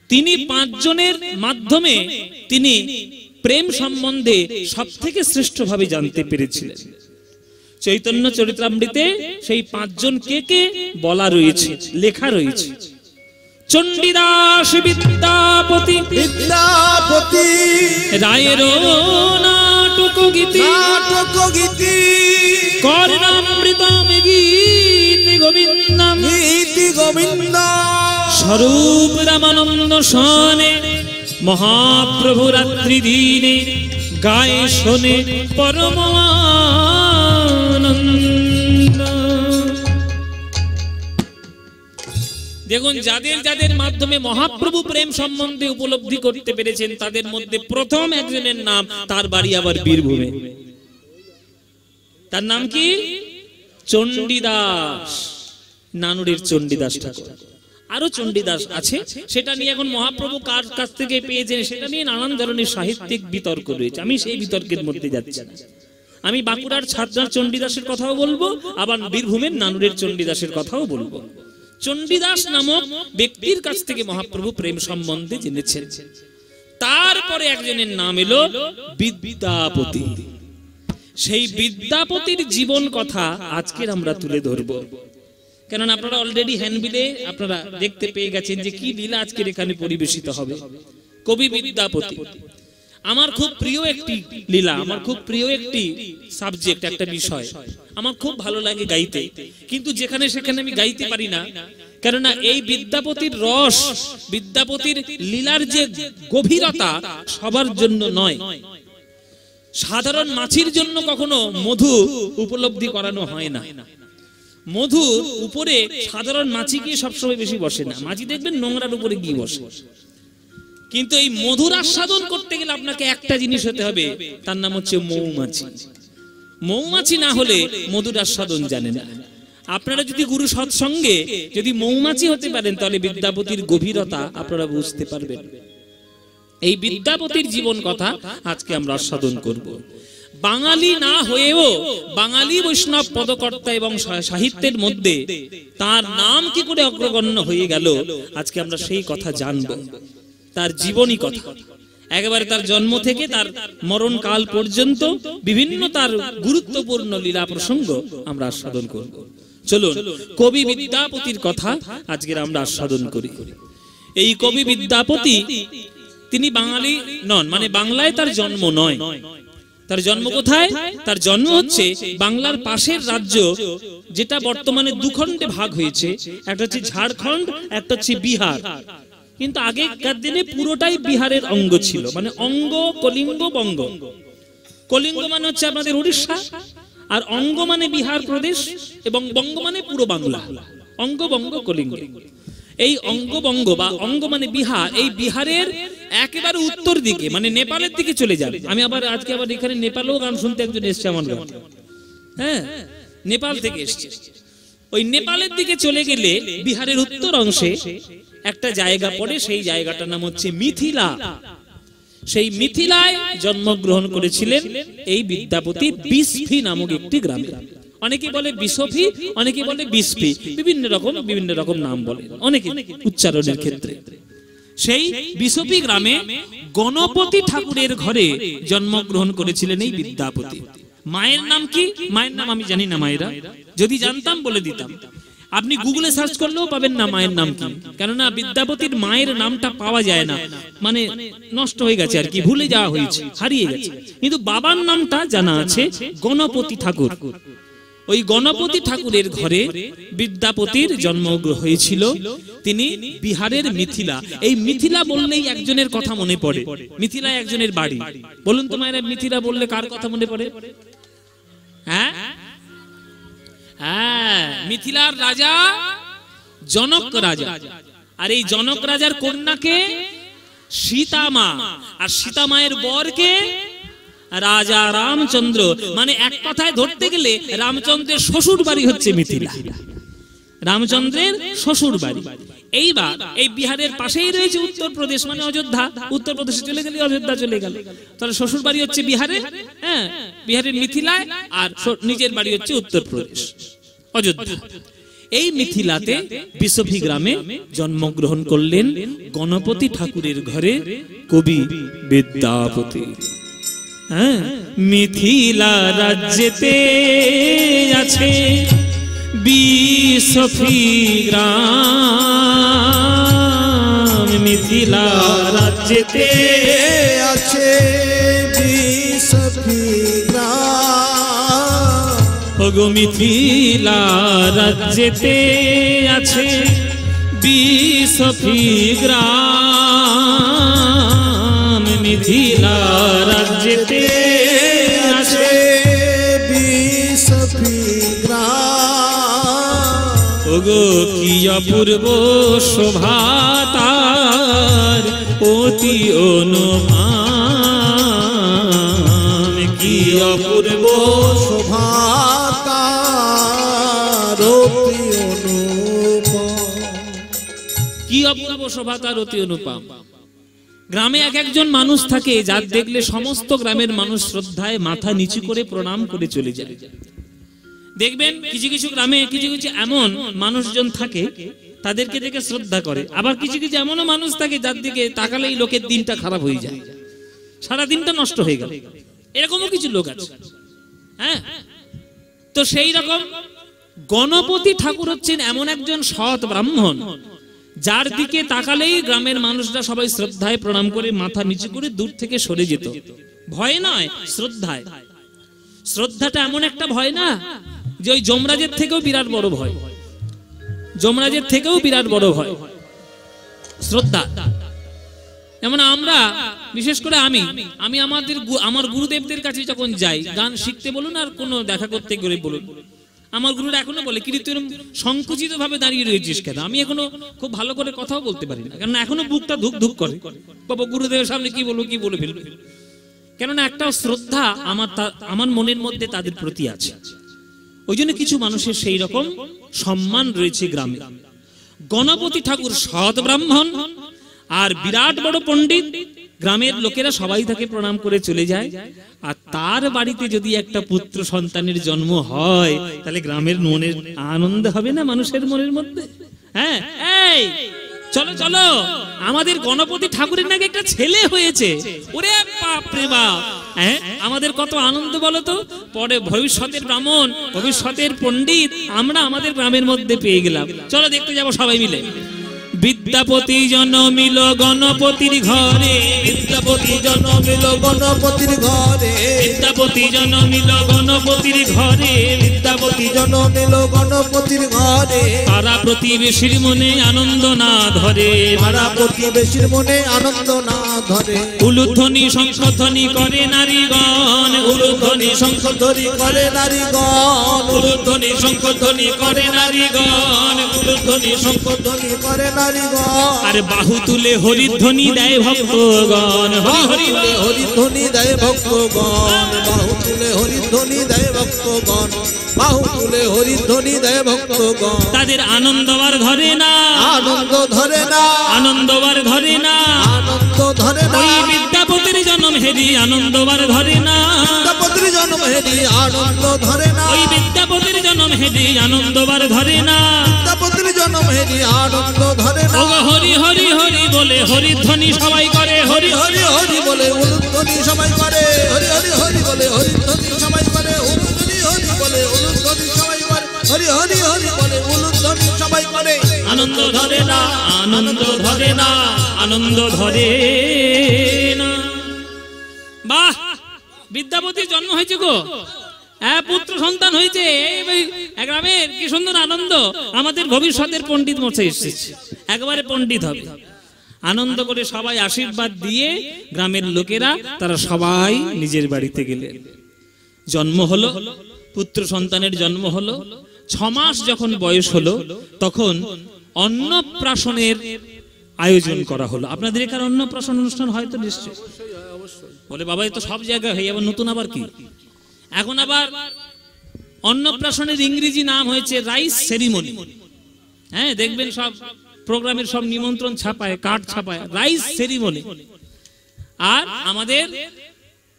তিনি 5 জনের মাধ্যমে তিনি প্রেম সম্বন্ধে সবথেকে শ্রেষ্ঠভাবে জানতে পেরেছিলেন। চৈতন্য চরিতামৃতে সেই 5 জন কে কে বলা রয়েছে, লেখা রয়েছে। চণ্ডীদাস বিদ্যাপতি, বিদ্যাপতি রায়ের নাটক গীতি, নাটক গীতি কর্ণামৃতম গীতি গোবিন্দম, গীতি গোবিন্দ স্বরূপ রামানন্দ সনে মহাপ্রভু রাত্রি দিনে গায়ে শোনে পরম আনন্দ। দেখুন, যাদের যাদের মাধ্যমে মহাপ্রভু প্রেম সম্বন্ধে উপলব্ধি করতে পেরেছেন, তাদের মধ্যে প্রথম একজনের নাম, তার বাড়ি আবার বীরভূমে। তার নাম কি? চণ্ডীদাস, নানুরের চণ্ডীদাস ঠাকুর। আরো চণ্ডীদাস আছে, সেটা নিয়ে এখন মহাপ্রভু কার কাছ থেকে পেয়েছেন সেটা নিয়ে নানান ধরনের সাহিত্যিক বিতর্ক রয়েছে। আমি সেই বিতর্কের মধ্যে যাচ্ছি না। আমি বাঁকুড়ার ছাত্রার চণ্ডীদাসের কথাও বলবো, আবার বীরভূমের নানুরের চণ্ডীদাসের কথাও বলবো। চণ্ডীদাস নামক ব্যক্তির কাছ থেকে মহাপ্রভু প্রেম সম্বন্ধে জেনেছেন। তারপরে একজনের নাম এলো বিদ্যাপতি। সেই বিদ্যাপতির জীবন কথা আজকের আমরা তুলে ধরবো, কেননা আপনারা অলরেডি হ্যান্ডবিলে আপনারা দেখতে পেয়ে গেছেন যে কি লীলা আজকের এখানে পরিবেশিত হবে। কবি বিদ্যাপতি আমার খুব প্রিয় একটি লীলা, আমার খুব প্রিয় একটি সাবজেক্ট, একটা বিষয়। আমার খুব ভালো লাগে গাইতে, কিন্তু যেখানে সেখানে আমি গাইতে পারি না, কেননা এই বিদ্যাপতির রস, বিদ্যাপতির লীলার যে গভীরতা সবার জন্য নয়। সাধারণ মাছির জন্য কখনো মধু উপলব্ধি করানো হয় না। মধুর উপরে সাধারণ মাছি গিয়ে সবসময় বেশি বসে না, মাছি দেখবেন নোংরার উপরে গিয়ে বসে। কিন্তু এই মধুর আস্বাদন করতে গেলে আপনাকে একটা জিনিস হতে হবে, তার নাম হচ্ছে মৌমাছি। মৌমাছি না হলে মধুর আস্বাদন জানে না। আপনারা যদি গুরু সৎসঙ্গে যদি মৌমাছি হতে পারেন, তাহলে বিদ্যাপতির গভীরতা আপনারা বুঝতে পারবেন। এই বিদ্যাপতির জীবন কথা আজকে আমরা আস্বাদন করব। বাঙালি না হয়েও বাঙালি বৈষ্ণব পদকর্তা এবং সাহিত্যের মধ্যে তার নাম কি করে অগ্রগণ্য হয়ে গেল, আজকে আমরা সেই কথা জানব। তার জীবনী কথা একেবারে তার জন্ম থেকে তার মরণ কাল পর্যন্ত বিভিন্ন তার গুরুত্বপূর্ণ লীলা প্রসঙ্গ আমরা আস্বাদন করব। চলুন কবি বিদ্যাপতির কথা আজকে আমরা আস্বাদন করি। এই কবি বিদ্যাপতি তিনি বাঙালি নন, মানে বাংলায় তার জন্ম নয়। তার জন্ম কোথায়? তার জন্ম হচ্ছে বাংলার পাশের রাজ্য, যেটা বর্তমানে 2 খণ্ডে ভাগ হয়েছে। একটা হচ্ছে ঝাড়খণ্ড, একটা হচ্ছে বিহার। কিন্তু আগেকার দিনে পুরোটাই বিহারের অঙ্গ ছিল, মানে অঙ্গ কলিঙ্গ বঙ্গ। কলিঙ্গ মানে হচ্ছে আপনাদের উড়িষ্যা, আর অঙ্গ মানে বিহার প্রদেশ, এবং বঙ্গ মানে পুরো বাংলা। অঙ্গ বঙ্গ কলিঙ্গ। এই অঙ্গবঙ্গ বা অঙ্গ মানে বিহার, এই বিহারের একেবারে উত্তর দিকে মানে নেপালের দিকে চলে যাবে। আমি আবার আজকে আবার এখানে নেপালেও গান শুনতে একজন এসছে আমার গান, হ্যাঁ, নেপাল থেকে এসছে। ওই নেপালের দিকে চলে গেলে বিহারের উত্তর অংশে একটা জায়গা পড়ে, সেই জায়গাটার নাম হচ্ছে মিথিলা। সেই মিথিলায় জন্মগ্রহণ করেছিলেন এই বিদ্যাপতি বিসফি নামক একটি গ্রামে। অনেকে বলে বিসফি, অনেকে বলে বিসফি, বিভিন্ন রকম নাম বলে অনেকে উচ্চারণের ক্ষেত্রে। সেই বিসফি গ্রামে গণপতি ঠাকুরের ঘরে জন্মগ্রহণ করেছিলেন এই বিদ্যাপতি। মায়ের নাম কি? মায়ের নাম আমি জানি না, মায়েরা যদি জানতাম বলে দিতাম। আপনি গুগলে সার্চ করলেও পাবেন না মায়ের নাম কি, কেননা বিদ্যাপতির মায়ের নামটা পাওয়া যায় না, মানে নষ্ট হয়ে গেছে আর কি, ভুলে যাওয়া হয়েছে, হারিয়ে গেছে। কিন্তু বাবার নামটা জানা আছে, গণপতি ঠাকুর। ওই গণপতি ঠাকুরের ঘরে বিদ্যাপতির জন্ম হয়েছিল। তিনি বিহারের মিথিলা। এই মিথিলা বললেই একজনের কথা মনে পড়ে, মিথিলা একজনের বাড়ি। বলুন তো মায়েরা, মিথিলা বললে কার কথা মনে পড়ে? হ্যাঁ হ্যাঁ, মিথিলার রাজা জনক রাজা। আর এই জনক রাজার কন্যাকে সীতা মা, আর সীতা মায়ের বরকে রাজা রামচন্দ্র। মানে এক কথায় ধরতে গেলে রামচন্দ্রের শ্বশুর বাড়ি হচ্ছে মিথিলা। রামচন্দ্রের শ্বশুর বাড়ি। এইবার এই বিহারের পাশেই রয়েছে উত্তরপ্রদেশ, মানে অযোধ্যা। উত্তরপ্রদেশে চলে গেলে অযোধ্যা চলে গেল। তাহলে শ্বশুর বাড়ি হচ্ছে বিহারে, হ্যাঁ, বিহারের মিথিলায়, আর নিজের বাড়ি হচ্ছে উত্তরপ্রদেশ, অযোধ্যা। এই মিথিলাতে বিসফি গ্রামে জন্মগ্রহণ করলেন গণপতি ঠাকুরের ঘরে কবি বিদ্যাপতি। হ্যাঁ, মিথিলা রাজ্যেতে আছে বিসফি গ্রাম, মিথিলা রাজ্যেতে আছে বিসফি গ্রাম, ওগো মিথিলা রাজ্যেতে আছে বিসফি গ্রাম, মিথিলা রাজ্যেতে আছে বিসফি গ্রাম, ওগো কি অপূর্ব শোভা তার অতি অনুপম, কি অপূর্ব শোভা তার অতি অনুপম, কি অপূর্ব শোভা তার অতি অনুপম। গ্রামে এক একজন মানুষ থাকে যার দেখলে সমস্ত গ্রামের মানুষ শ্রদ্ধায় মাথা নিচু করে প্রণাম করে চলে যায়। দেখবেন কিছু কিছু গ্রামে কিছু কিছু এমন মানুষজন থাকে তাদেরকে দেখে শ্রদ্ধা করে, আবার কিছু কিছু এমনও মানুষ থাকে যার দিকে তাকালেই লোকের দিনটা খারাপ হয়ে যায়, সারা দিনটা নষ্ট হয়ে গেল, এরকমও কিছু লোক আছে। হ্যাঁ, তো সেই রকম গণপতি ঠাকুর হচ্ছেন এমন একজন সৎ ব্রাহ্মণ যার দিকে তাকালেই গ্রামের মানুষরা সবাই শ্রদ্ধায় প্রণাম করে মাথা নিচু করে দূর থেকে সরে যেত। ভয় নয়, শ্রদ্ধায়। শ্রদ্ধাটা এমন একটা ভয় না যে ওই যমরাজের থেকেও বিরাট বড় ভয়, যমরাজের থেকেও বিরাট বড় ভয় শ্রদ্ধা। যেমন আমরা বিশেষ করে আমি আমার গুরুদেবদের কাছে যখন যাই, গান শিখতে বলুন আর কোনো দেখা করতে গেলে বলুন, আমার গুরুরা এখনো বলে কি তুই সংকুচিত ভাবে দাঁড়িয়ে রয়েছিস কেন? আমি এখনো খুব ভালো করে কথাও বলতে পারি না, কারণ এখনো বুকটা ধুক ধুক করে, বাবা গুরুদেবের সামনে কি বলবো, কি বলে ফেলবো। কেননা একটা শ্রদ্ধা আমার মনের মধ্যে তাদের প্রতি আছে। ওই জন্য কিছু মানুষের সেই রকম সম্মান রয়েছে গ্রামে। গণপতি ঠাকুর সৎ ব্রাহ্মণ আর বিরাট বড় পণ্ডিত, গ্রামের লোকেরা সবাই তাকে প্রণাম করে চলে যায়। আর তার বাড়িতে যদি একটা পুত্র সন্তানের জন্ম হয় তাহলে গ্রামের মনের আনন্দ হবে না মানুষের মনের মধ্যে? হ্যাঁ, এই চলো চলো, আমাদের গণপতি ঠাকুরের নাকি একটা ছেলে হয়েছে, ওরে বাপ রে বাপ, হ্যাঁ, আমাদের কত আনন্দ বলো তো। পরে ভবিষ্যতের ব্রাহ্মণ, ভবিষ্যতের পণ্ডিত আমরা আমাদের গ্রামের মধ্যে পেয়ে গেলাম, চলো দেখতে যাবো সবাই মিলে। বিদ্যাপতি জন্মিল গণপতির ঘরে, বিদ্যাপতি জন্মিল গণপতির ঘরে, বিদ্যাপতি জন্মিল গণপতির ঘরে, বিদ্যাপতি জন্মিল গণপতির ঘরে, পাড়া প্রতিবেশীর মনে আনন্দ না ধরে, পাড়া প্রতিবেশীর মনে আনন্দ না ধরে, উলুধ্বনি শঙ্খধ্বনি করে নারীগণ, উলুধ্বনি শঙ্খধ্বনি করে নারীগণ, উলুধ্বনি শঙ্খধ্বনি করে নারীগণ, উলুধ্বনি শঙ্খধ্বনি করে নারীগণ, আর বাহু তুলে হরিধ্বনি দেয় ভক্তগণ, হরি হরি তুলে হরিধ্বনি দেয় ভক্তগণ, বাহু তুলে হরিধ্বনি দেয় ভক্তগণ, বাহু তুলে হরিধ্বনি দেয় ভক্তগণ। তাদের আনন্দ আর ধরে না, আনন্দ ধরে না, আনন্দ আর ধরে না, আনন্দ ধরে না, ওই বিদ্যাপতির জন্ম হেরি আনন্দ আর ধরে না, বিদ্যাপতির জন্ম হেরি আনন্দ ধরে না, ওই বিদ্যাপতির জন্ম হেরি আনন্দ আর ধরে না, বিদ্যাপতির জন্ম হেরি আনন্দ ধরে না। ওগো হরি হরি হরি বলে হরিধ্বনি সবাই করে, হরি হরি হরি বলে উলুধ্বনি সবাই করে, হরি হরি হরি বলে হরিধ্বনি সবাই করে, উলুধ্বনি হরি বলে উলুধ্বনি সবাই করে, হরি হরি হরি বলে উলুধ্বনি সবাই করে। আনন্দ ধরে না, আনন্দ ধরে না, আনন্দ ধরে না। বাহ, বিদ্যাপতির জন্ম হয়েছে গো, হ্যাঁ, পুত্র সন্তান হয়েছে, এই গ্রামের কি সুন্দর আনন্দ, আমাদের ভবিষ্যতের পণ্ডিত মশাই এসেছে, একবারে পণ্ডিত হবে। আনন্দ করে সবাই আশীর্বাদ দিয়ে গ্রামের লোকেরা তারা সবাই নিজের বাড়িতে গেলেন। জন্ম হলো, পুত্র সন্তানের জন্ম হলো। 6 মাস যখন বয়স হলো তখন অন্নপ্রাশনের আয়োজন করা হলো। আপনাদের এখানে অন্নপ্রাশন অনুষ্ঠান হয়তো নিশ্চয় বলে, বাবা এ তো সব জায়গায় হয়, আবার নতুন আবার কি? এখন আবার অন্নপ্রাশনের ইংরেজি নাম হয়েছে রাইস সেরিমনি। হ্যাঁ, দেখবেন সব প্রোগ্রামের সব নিমন্ত্রণ ছাপায়, কার্ড ছাপায়, রাইস সেরিমনি। আর আমাদের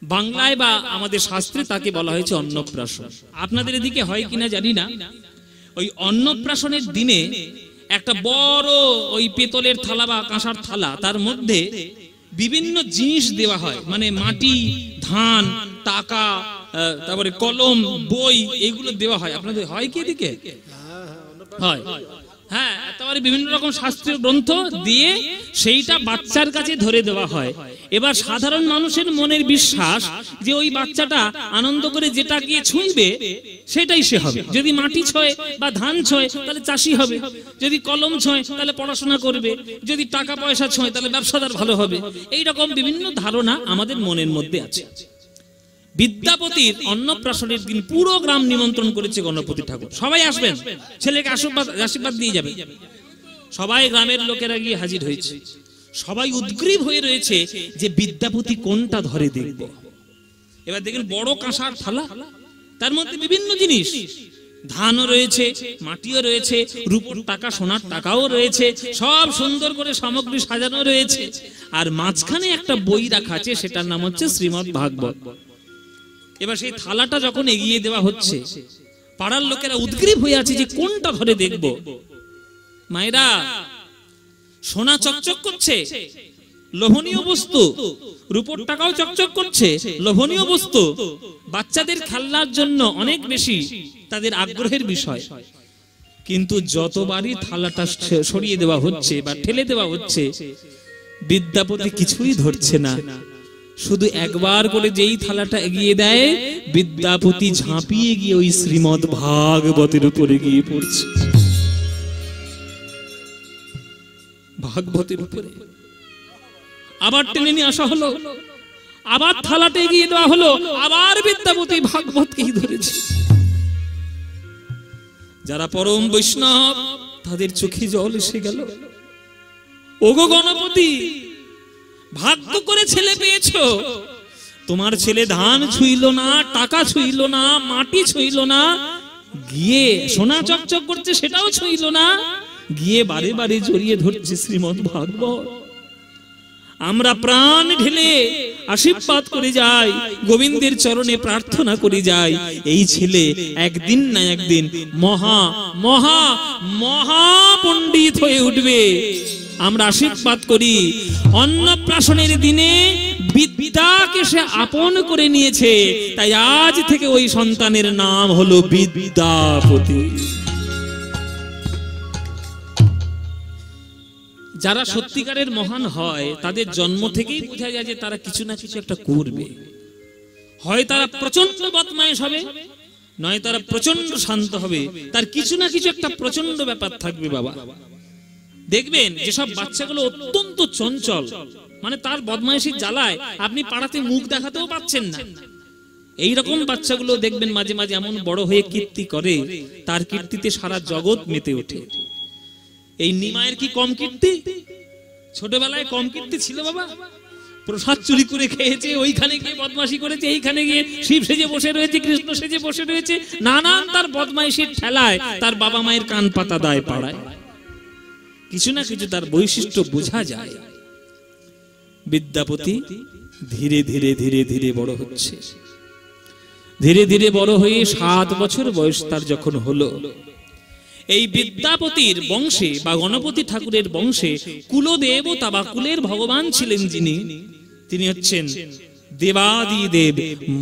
বাংলায় বা আমাদের শাস্ত্রে তাকে বলা হয়েছে অন্নপ্রাশন। আপনাদের এদিকে হয় কিনা জানি না, ওই অন্নপ্রাশনের দিনে একটা বড় ওই পেতলের থালা বা কাঁসার থালা, তার মধ্যে বিভিন্ন জিনিস দেওয়া হয়, মানে মাটি, ধান, টাকা, তারপরে কলম, বই, এগুলো দেওয়া হয়। আপনাদের হয় কি এদিকে? হয়, হ্যাঁ। তারপরে বিভিন্ন রকম শাস্ত্রীয় গ্রন্থ দিয়ে সেইটা বাচ্চার কাছে ধরে দেওয়া হয়। এবার সাধারণ মানুষের মনের বিশ্বাস যে ওই বাচ্চাটা আনন্দ করে যেটা গিয়ে ছুঁইবে সেটাই সে হবে। যদি মাটি ছোঁয় বা ধান ছোঁয় তাহলে চাষি হবে, যদি কলম ছোঁয় তাহলে পড়াশোনা করবে, যদি টাকা পয়সা ছোঁয় তাহলে ব্যবসাদার ভালো হবে। এইরকম বিভিন্ন ধারণা আমাদের মনের মধ্যে আছে। বিদ্যাপতির অন্নপ্রাশনের দিন পুরো গ্রাম নিমন্ত্রণ করেছে গণপতি ঠাকুর, সবাই আসবেন, ছেলেকে আশীর্বাদ দিয়ে যাবে। সবাই গ্রামের লোকেরা গিয়ে হাজির হয়েছে। সবাই উদ্গ্রীব হয়ে রয়েছে যে বিদ্যাপতি কোনটা ধরে দেখব। এবার দেখেন বড় কাঁসার থালা, তার মধ্যে বিভিন্ন জিনিস, ধানও রয়েছে, মাটিও রয়েছে, রূপোর টাকা, সোনার টাকাও রয়েছে, সব সুন্দর করে সামগ্রী সাজানো রয়েছে। আর মাঝখানে একটা বই রাখা আছে, সেটার নাম হচ্ছে শ্রীমদ্ ভাগবত। এবার সেই থালাটা যখন এগিয়ে দেওয়া হচ্ছে, পাড়ার লোকেরা উদ্গ্রীব হয়ে আছে যে কোনটা ধরে দেখব। মায়েরা, সোনা চকচক করছে, লোভনীয় বস্তু, রূপোর টাকাও চকচক করছে, লোভনীয় বস্তু, বাচ্চাদের খেলনার জন্য অনেক বেশি তাদের আগ্রহের বিষয়। কিন্তু যতবারই থালাটা সরিয়ে দেওয়া হচ্ছে বা ঠেলে দেওয়া হচ্ছে, বিদ্যাপতি কিছুই ধরছে না। শুধু একবার করে যেই থালাটা এগিয়ে দেয়, বিদ্যাপতি ঝাঁপিয়ে গিয়ে ওই শ্রীমদ্ ভাগবতের উপরে গিয়ে পড়ছে। ভাগবতের উপরে আবার টেনে নিয়ে আসা হলো, আবার থালাটা এগিয়ে দেওয়া হলো, আবার বিদ্যাপতি ভাগবতকেই ধরেছে। যারা পরম বৈষ্ণব তাদের চোখে জল এসে গেল। ওগো গণপতি, ভাগ্য করে ছেলে পেয়েছো, তোমার ছেলে ধান ছুঁইল না, টাকা ছুঁইল না, মাটি ছুঁইল না, গিয়ে সোনা চকচক করছে সেটাও ছুঁইল না, গিয়ে বারে বারে জড়িয়ে ধরছে শ্রীমদ্ ভাগবত। আমরা প্রাণ ঢেলে আশীর্বাদ করে যাই, গোবিন্দের চরণে প্রার্থনা করে যাই, এই ছেলে একদিন না একদিন মহা মহা মহা পণ্ডিত হয়ে উঠবে। আমরা আশীর্বাদ করি, অন্নপ্রাশনের দিনে বিদ্যাকে সে আপন করে নিয়েছে, তাই আজ থেকে ওই সন্তানের নাম হলো বিদ্যাপতি। যারা সত্যিকারের মহান হয়, তাদের জন্ম থেকেই বোঝা যায় যে তারা কিছু না কিছু একটা করবে। হয় তারা প্রচন্ড বদমাইশ হবে, নয় তারা প্রচন্ড শান্ত হবে, তার কিছু না কিছু একটা প্রচন্ড ব্যাপার থাকবে। বাবা, দেখবেন যেসব বাচ্চাগুলো অত্যন্ত চঞ্চল, মানে তার বদমাইশির জ্বালায় আপনি পাড়াতে মুখ দেখাতেও পাচ্ছেন না, এইরকম বাচ্চাগুলো দেখবেন মাঝে মাঝে এমন বড় হয়ে কীর্তি করে, তার কীর্তিতে সারা জগৎ মেতে ওঠে। এই নিমায়ের কি কম কীর্তি? ছোটবেলায় কম কীর্তি ছিল বাবা? প্রসাদ চুরি করে খেয়েছে, ওইখানে গিয়ে বদমাশি করেছে, এইখানে গিয়ে শিব সেজে বসে রয়েছে, কৃষ্ণ সেজে বসে রয়েছে, নানান তার বদমাইশির ঠেলায় তার বাবা মায়ের কান পাতা দায় পাড়ায়। কিছু না কিছু তার বৈশিষ্ট্য বোঝা যায়। বিদ্যাপতি ধীরে ধীরে ধীরে ধীরে বড় হচ্ছে। ধীরে ধীরে বড় হয়ে 7 বছর বয়স তার যখন হলো, এই বিদ্যাপতির বংশে বা গণপতি ঠাকুরের বংশে কুলদেবতা বা কুলের ভগবান ছিলেন যিনি, তিনি হচ্ছেন দেবাদিদেব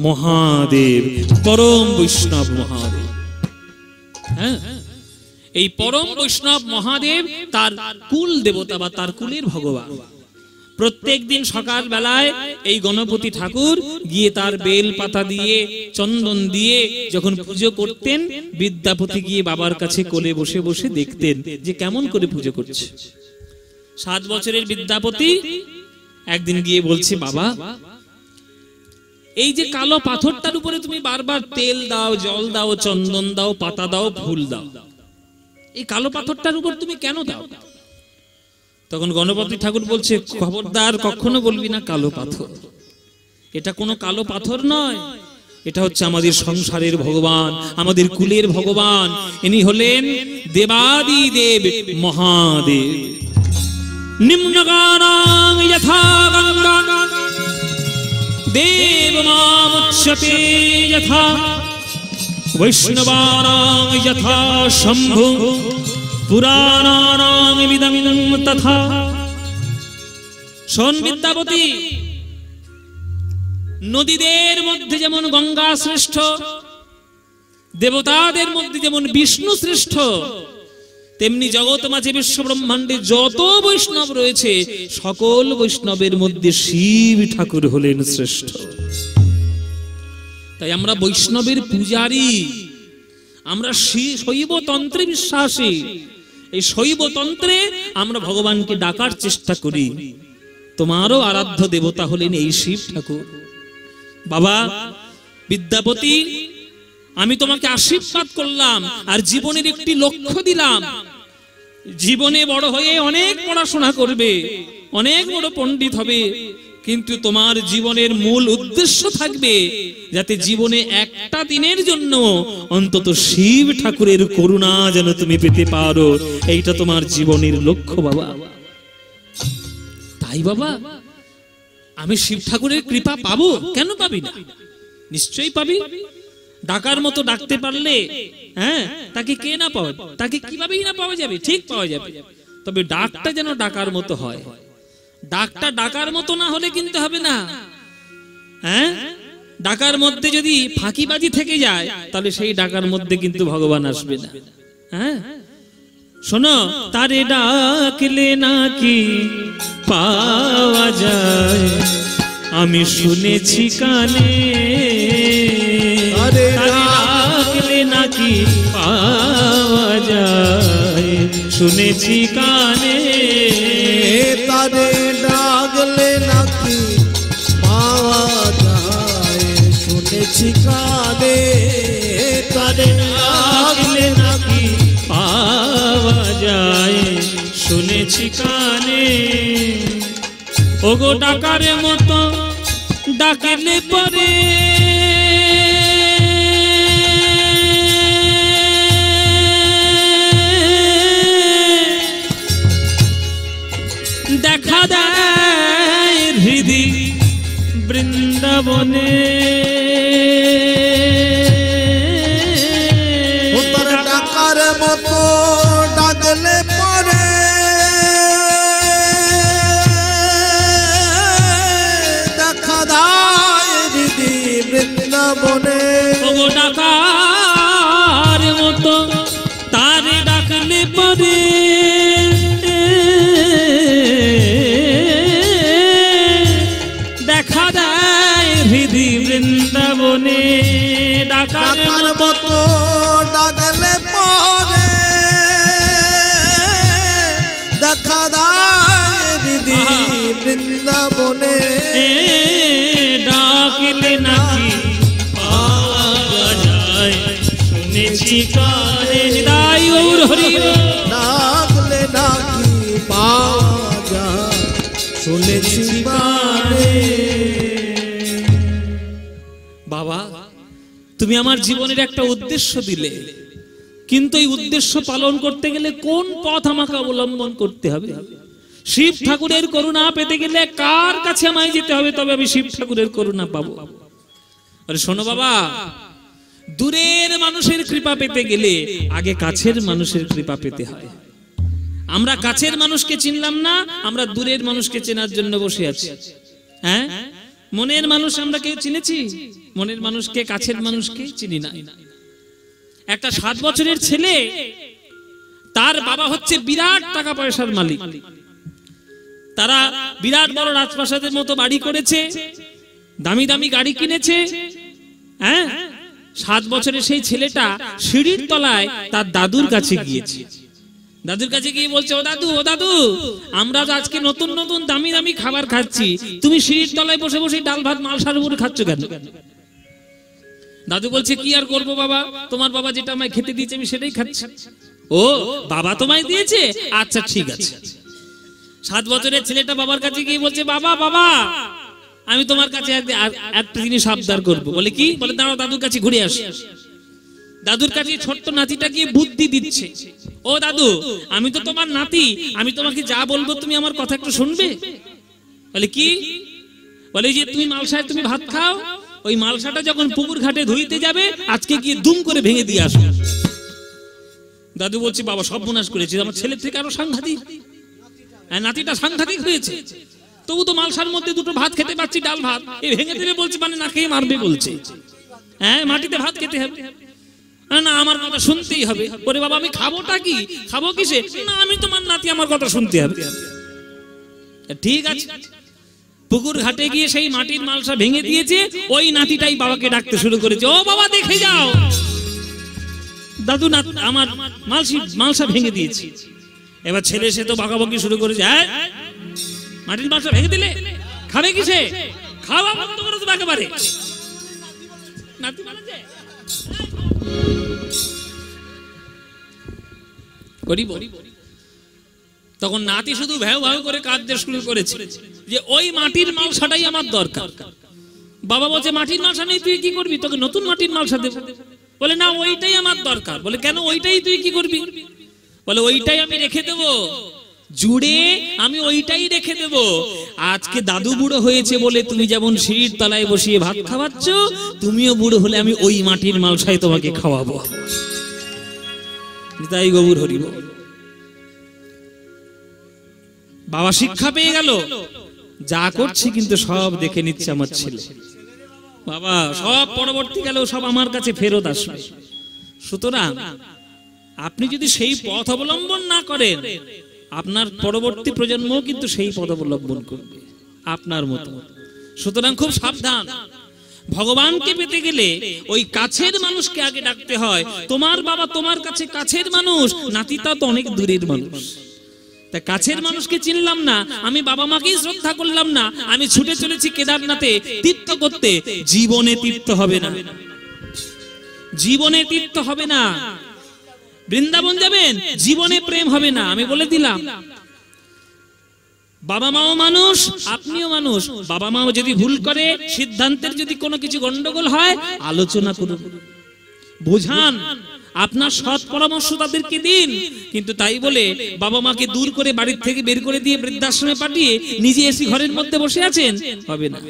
মহাদেব, পরম বৈষ্ণব মহাদেব। হ্যাঁ, এই পরম বৈষ্ণব মহাদেব তার কুল দেবতা বা তার কুলের ভগবান। প্রত্যেক দিন সকাল বেলায় এই গণপতি ঠাকুর গিয়ে তার বেল পাতা দিয়ে চন্দন দিয়ে যখন পুজো করতেন, বিদ্যাপতি গিয়ে বাবার কাছে কোলে বসে বসে দেখতেন যে কেমন করে পুজো করছে। 7 বছরের বিদ্যাপতি একদিন গিয়ে বলছে, বাবা, এই যে কালো পাথরটার উপরে তুমি বারবার তেল দাও, জল দাও, চন্দন দাও, পাতা দাও, ফুল দাও, এই কালো পাথরটার উপর তুমি কেন দাও? তখন গণপতি ঠাকুর বলছে, খবরদার, কখনো বলবি না কালো পাথর, এটা কোনো কালো পাথর নয়, এটা হচ্ছে আমাদের সংসারের ভগবান, আমাদের কুলের ভগবান। ইনি হলেন দেবাদি দেব মহাদেব। নিম্নগানাং যথা গঙ্গা দেবমামুচ্যতে যথা, বৈষ্ণবানাং যথা শম্ভু, পুরাণানাং বিদং তথা। শোন বিদ্যাপতি, নদীদের মধ্যে যেমন গঙ্গা শ্রেষ্ঠ, দেবতাদের মধ্যে যেমন বিষ্ণু শ্রেষ্ঠ, তেমনি জগৎ মাঝে বিশ্ব ব্রহ্মাণ্ডে যত বৈষ্ণব রয়েছে সকল বৈষ্ণবের মধ্যে শিব ঠাকুর হলেন শ্রেষ্ঠ। তাই আমরা বৈষ্ণবের পূজারী, আমরা শৈব তন্ত্রে বিশ্বাসী। এই শৈব তন্ত্রে আমরা ভগবানকে ডাকার চেষ্টা করি। তোমারও আরাধ্য দেবতা হলেন এই শিব ঠাকুর। বাবা বিদ্যাপতি, আমি তোমাকে আশীর্বাদ করলাম আর জীবনের একটি লক্ষ্য দিলাম। জীবনে বড় হয়ে অনেক পড়াশোনা করবে, অনেক বড় পণ্ডিত হবে, কিন্তু তোমার জীবনের মূল উদ্দেশ্য থাকবে যাতে জীবনে একটা দিনের জন্য অন্তত শিব ঠাকুরের করুণা যেন তুমি পেতে পারো। এইটা তোমার জীবনের লক্ষ্য বাবা। তাই বাবা, আমি শিব ঠাকুরের কৃপা পাবো, কেন পাবি না? নিশ্চয়ই পাবি। ডাকার মতো ডাকতে পারলে হ্যাঁ, তাকে কে না পাবে? তাকে কিভাবেই না পাওয়া যাবে, ঠিক পাওয়া যাবে। তবে ডাকটা যেন ডাকার মতো হয়। ডাকটা ডাকার মতো না হলে কিন্তু হবে না। হ্যাঁ, ডাকার মধ্যে যদি ফাঁকিবাজি থেকে যায় তাহলে সেই ডাকার মধ্যে কিন্তু ভগবান আসবে না। হ্যাঁ, শোনো, তারে ডাকলে নাকি পাওয়া যায়, আমি শুনেছি কানে। তারে ডাকলে নাকি পাওয়া যায়, শুনেছি কানে। তারে ডাকলে নাকি পাওয়া যায়, শুনেছি কানে। তারে ডাকলে নাকি পাওয়া যায়, শুনেছি কানে। ওগো ডাকার মতো ডাকলে পরে দেখা দেয় হৃদি বৃন্দাবনে। ডাকার মতো ডাকলে পরে দেখা দেয় হৃদি বৃন্দাবনে। ওগো ডাকার মতো তারে ডাকলে পরে দেখা দেয় হৃদি বৃন্দাবনে। ডাকার মতো ডাকলে পরে দেখা দেয় হৃদি বৃন্দাবনে। ডাকলে নাকি পাওয়া যায়, শুনেছি কানে। নিতাই গৌর হরি। ডাকলে নাকি পাওয়া যায়, শুনেছি কানে। বাবা, তুমি আমার জীবনের একটা উদ্দেশ্য দিলে, কিন্তু এই উদ্দেশ্য পালন করতে গেলে কোন পথ আমাকে অবলম্বন করতে হবে? শিব ঠাকুরের করুণা পেতে গেলে কার কাছে আমায় যেতে হবে, তবে আমি শিব ঠাকুরের করুণা পাবো? আরে শোনো বাবা, দূরের মানুষের কৃপা পেতে গেলে আগে কাছের মানুষের কৃপা পেতে হয়। আমরা কাছের মানুষকে চিনলাম না, আমরা দূরের মানুষকে চেনার জন্য বসে আছি। হ্যাঁ, মনের মানুষ আমরা কেউ চিনেছি? মনের মানুষকে, কাছের মানুষকে চিনি না। একটা 7 বছরের ছেলে, তার বাবা হচ্ছে বিরাট টাকা পয়সার মালিক। তারা বিরাট বড় রাজপ্রাসাদের মতো বাড়ি করেছে, দামি দামি গাড়ি কিনেছে। হ্যাঁ, 7 বছরের সেই ছেলেটা সিঁড়ির তলায় তার দাদুর কাছে গিয়েছে। দাদুর কাছে গিয়ে বলছে, ও দাদু, ও দাদু, আমরা তো আজকে নতুন নতুন দামি দামি খাবার খাচ্ছি, তুমি সিঁড়ির তলায় বসে বসে ডাল ভাত মালসার উপরে খাচ্ছ কেন? দাদু বলছে, কি আর করবো বাবা, তোমার বাবা যেটা আমায় খেতে দিয়েছে আমি সেটাই খাচ্ছি। ও বাবা তোমায় দিয়েছে, আচ্ছা ঠিক আছে। 7 বছরের ছেলেটা বাবার কাছে গিয়ে বলছে, বাবা বাবা, আমি তোমার কাছে একটা জিনিস আবদার করবো। বলে কি? বলে দাঁড়াও, দাদুর কাছে ঘুরে আসি। দাদুর কাছে ছোট্ট নাতিটা গিয়ে বুদ্ধি দিচ্ছে, ও দাদু, আমি তো তোমার নাতি, আমি তোমাকে যা বলবো তুমি আমার কথা একটু শুনবে। বলে কি? বলে যে তুমি মালসায় তুমি ভাত খাও, ওই মালসাটা যখন পুকুর ঘাটে ধুইতে যাবে আজকে গিয়ে দুম করে ভেঙে দিয়ে আসো। দাদু বলছে, বাবা সর্বনাশ করেছি, আমার ছেলের থেকে আরো সাংঘাতিক, নাতিটা সাংঘাতিক হয়েছে। তবু তো মালসার মধ্যে দুটো ভাত খেতে পাচ্ছি, ডাল ভাত, এই ভেঙে দেবে বলছে, মানে না খেয়ে মারবে বলছে। হ্যাঁ, মাটিতে ভাত খেতে হবে না, আমার কথা শুনতেই হবে। ওরে বাবা, আমি খাবোটা কি, খাবো কিসে? না, আমি তোমার নাতি, আমার কথা শুনতে হবে। ঠিক আছে, পুকুর ঘাটে গিয়ে সেই মাটির মালসা ভেঙে দিয়েছে, ওই নাতিটাই বাবাকে ডাকতে শুরু করেছে, ও বাবা দেখে যাও, দাদু না আমার মালসা ভেঙে দিয়েছে। এবার ছেলে সে তো বকাবকি শুরু করেছে, হ্যাঁ মাটির মালসা ভেঙে দিলে খাবে কিসে, খাওয়া বন্ধ করো তো একেবারে। নাতি বলেছে তখন নাতি শুধু ভ্যাউ ভ্যাউ করে কাঁদতে শুরু করেছে যে ওই মাটির মালসাটাই আমার দরকার। বাবা বলছে, মাটির মালসা নেই, তুই কি করবি? তোকে নতুন মাটির মালসা দেব। বলে না, ওইটাই আমার দরকার। বলে কেন, ওইটাই তুই কি করবি? বলে ওইটাই আমি রেখে দেব জুড়ে, আমি ওইটাই রেখে দেব। আজকে দাদু বুড়ো হয়েছে বলে তুমি যেমন সিঁড়ির তলায় বসিয়ে ভাত খাওয়াচ্ছ, তুমিও বুড়ো হলে আমি ওই মাটির মালসাই তোমাকে খাওয়াবো। তাই গৌর হরিব। বাবা শিক্ষা পেয়ে গেল, যা করছি কিন্তু সব দেখে নিচ্ছে আমার ছেলে। বাবা সব পরবর্তীকালেও সব আমার কাছে ফেরত আসবে। সুতরাং আপনি যদি সেই পথ অবলম্বন না করেন, আপনার পরবর্তী প্রজন্ম কিন্তু সেই পথ অবলম্বন করবে আপনার মতো। সুতরাং খুব সাবধান। ভগবানকে পেতে গেলে ওই কাছের মানুষকে আগে ডাকতে হয়। তোমার বাবা তোমার কাছে কাছের মানুষ, নাতিটা তো অনেক দূরের মানুষ। তা কাছের মানুষকে চিনলাম না, আমি বাবা মাকেই শ্রদ্ধা করলাম না, আমি ছুটে চলেছি কেদারনাথে তীর্থ করতে, জীবনে তীর্থ হবে না, জীবনে তীর্থ হবে না। বৃন্দাবন যাবেন, জীবনে প্রেম হবে না। আমি বলে দিলাম, বাবা মাও মানুষ, আপনিও মানুষ। বাবা মাও যদি ভুল করে, সিদ্ধান্তের যদি কোনো কিছু গন্ডগোল হয়, আলোচনা করুন, বোঝান, আপনার সৎ পরামর্শ তাদেরকে দিন। কিন্তু তাই বলে বাবা মাকে দূর করে বাড়ির থেকে বের করে দিয়ে বৃদ্ধাশ্রমে পাঠিয়ে নিজে এসে ঘরের মধ্যে বসে আছেন, হবে না।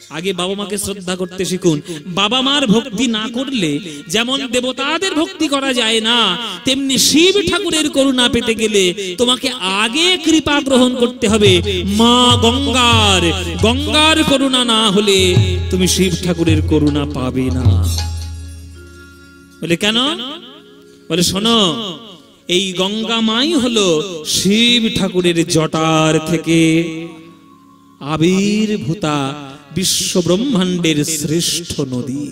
আগে বাবা মাকে শ্রদ্ধা করতে শিখুন। বাবা মার ভক্তি না করলে যেমন দেবতাদের ভক্তি করা যায় না, তেমনি শিব ঠাকুরের করুণা পেতে গেলে তোমাকে আগে কৃপা গ্রহণ করতে হবে মা গঙ্গার। গঙ্গার করুণা না হলে তুমি শিব ঠাকুরের করুণা পাবে না। বলে কেন? বলে শোনো, এই গঙ্গা মাই হলো শিব ঠাকুরের জটার থেকে আবির্ভূতা বিশ্ব ব্রহ্মাণ্ডের শ্রেষ্ঠ নদী।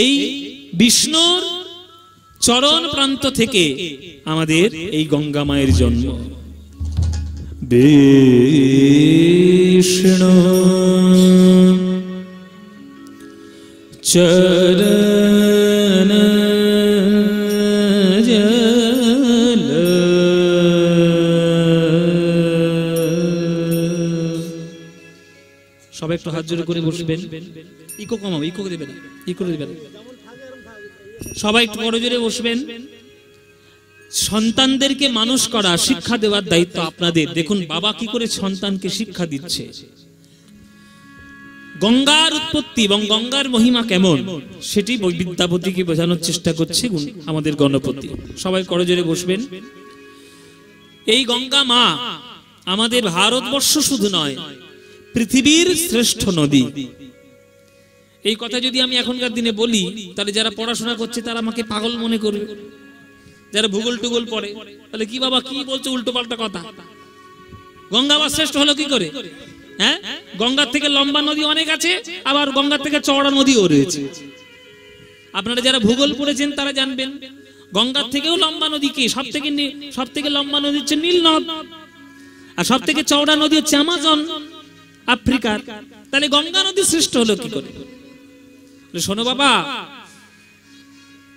এই বিষ্ণুর চরণ প্রান্ত থেকে আমাদের এই গঙ্গা মায়ের জন্ম। বিষ্ণু চরণ জল সবাই একটু হাত জোড় করে বসবেন। ইকো কমাও, ইকো দেবেন, ইকো দেবেন। সবাই একটু বড় জোরে বসবেন। সন্তানদেরকে মানুষ করা, শিক্ষা দেওয়ার দায়িত্ব আপনাদের। দেখুন বাবা কি করে সন্তানকে শিক্ষা দিচ্ছে। গঙ্গার উৎপত্তি এবং গঙ্গার মহিমা কেমন সেটি বিদ্যাপতিকে বোঝানোর চেষ্টা করছে আমাদের গণপতি। সবাই করজোরে বসবেন। এই গঙ্গা মা আমাদের ভারতবর্ষ শুধু নয়, পৃথিবীর শ্রেষ্ঠ নদী। এই কথা যদি আমি এখনকার দিনে বলি, তাহলে যারা পড়াশোনা করছে তারা আমাকে পাগল মনে করবে। যারা ভূগোল টুগোল পড়ে, তাহলে কি বাবা কি বলছে উল্টো পাল্টা কথা। গঙ্গা আবার শ্রেষ্ঠ হলো কি করে? হ্যাঁ, গঙ্গার থেকে লম্বা নদী অনেক আছে, আবার গঙ্গার থেকে চওড়া নদীও রয়েছে। আপনারা যারা ভূগোল পড়েছেন তারা জানবেন, গঙ্গার থেকেও লম্বা নদী কি? সব থেকে লম্বা নদী হচ্ছে নীল নদ, আর সব থেকে চওড়া নদী হচ্ছে আমাজন আফ্রিকার। তাহলে গঙ্গা নদী শ্রেষ্ঠ হলো কি করে? শোনো বাবা,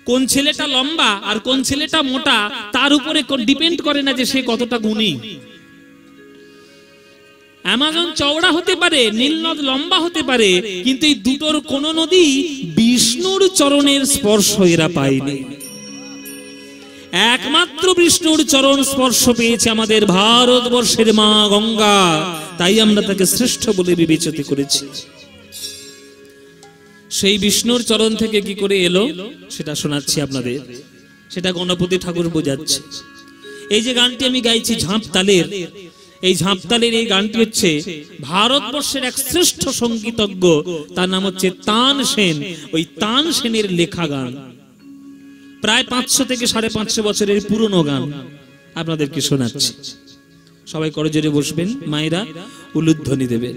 কোন ছেলেটা লম্বা আর কোন ছেলেটা মোটা তার উপরে ডিপেন্ড করে না যে সে কতটা গুণী। অ্যামাজন চওড়া হতে পারে, নীলনদ লম্বা হতে পারে, কিন্তু এই দুটোর কোন নদী বিষ্ণুর চরণের স্পর্শ এরা পায়নি। একমাত্র বিষ্ণুর চরণ স্পর্শ পেয়েছে আমাদের ভারতবর্ষের মা গঙ্গা, তাই আমরা তাকে শ্রেষ্ঠ বলে বিবেচিত করেছি। সেই বিষ্ণুর চরণ থেকে কি করে এলো সেটা শোনাচ্ছি আপনাদের, সেটা গণপতি ঠাকুর বোঝাচ্ছে। এই যে গানটি আমি গাইছি ঝাঁপ তালের, এই ঝাঁপ তালের এই গানটি হচ্ছে ভারতবর্ষের এক শ্রেষ্ঠ সঙ্গীতজ্ঞ, তার নাম হচ্ছে তান সেন। ওই তান সেনের লেখা গান, প্রায় 500 থেকে 550 বছরের পুরনো গান আপনাদেরকে শোনাচ্ছি। সবাই করজোরে বসবেন, মায়েরা উলুধ্বনি দেবেন।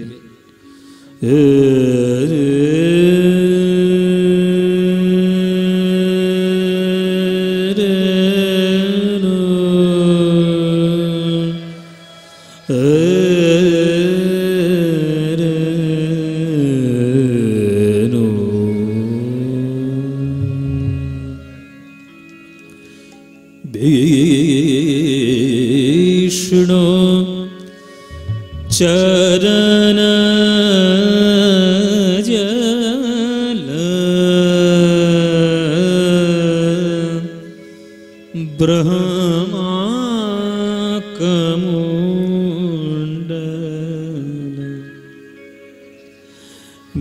विष्णु चरण जल ब्रह्मा कमुंडल।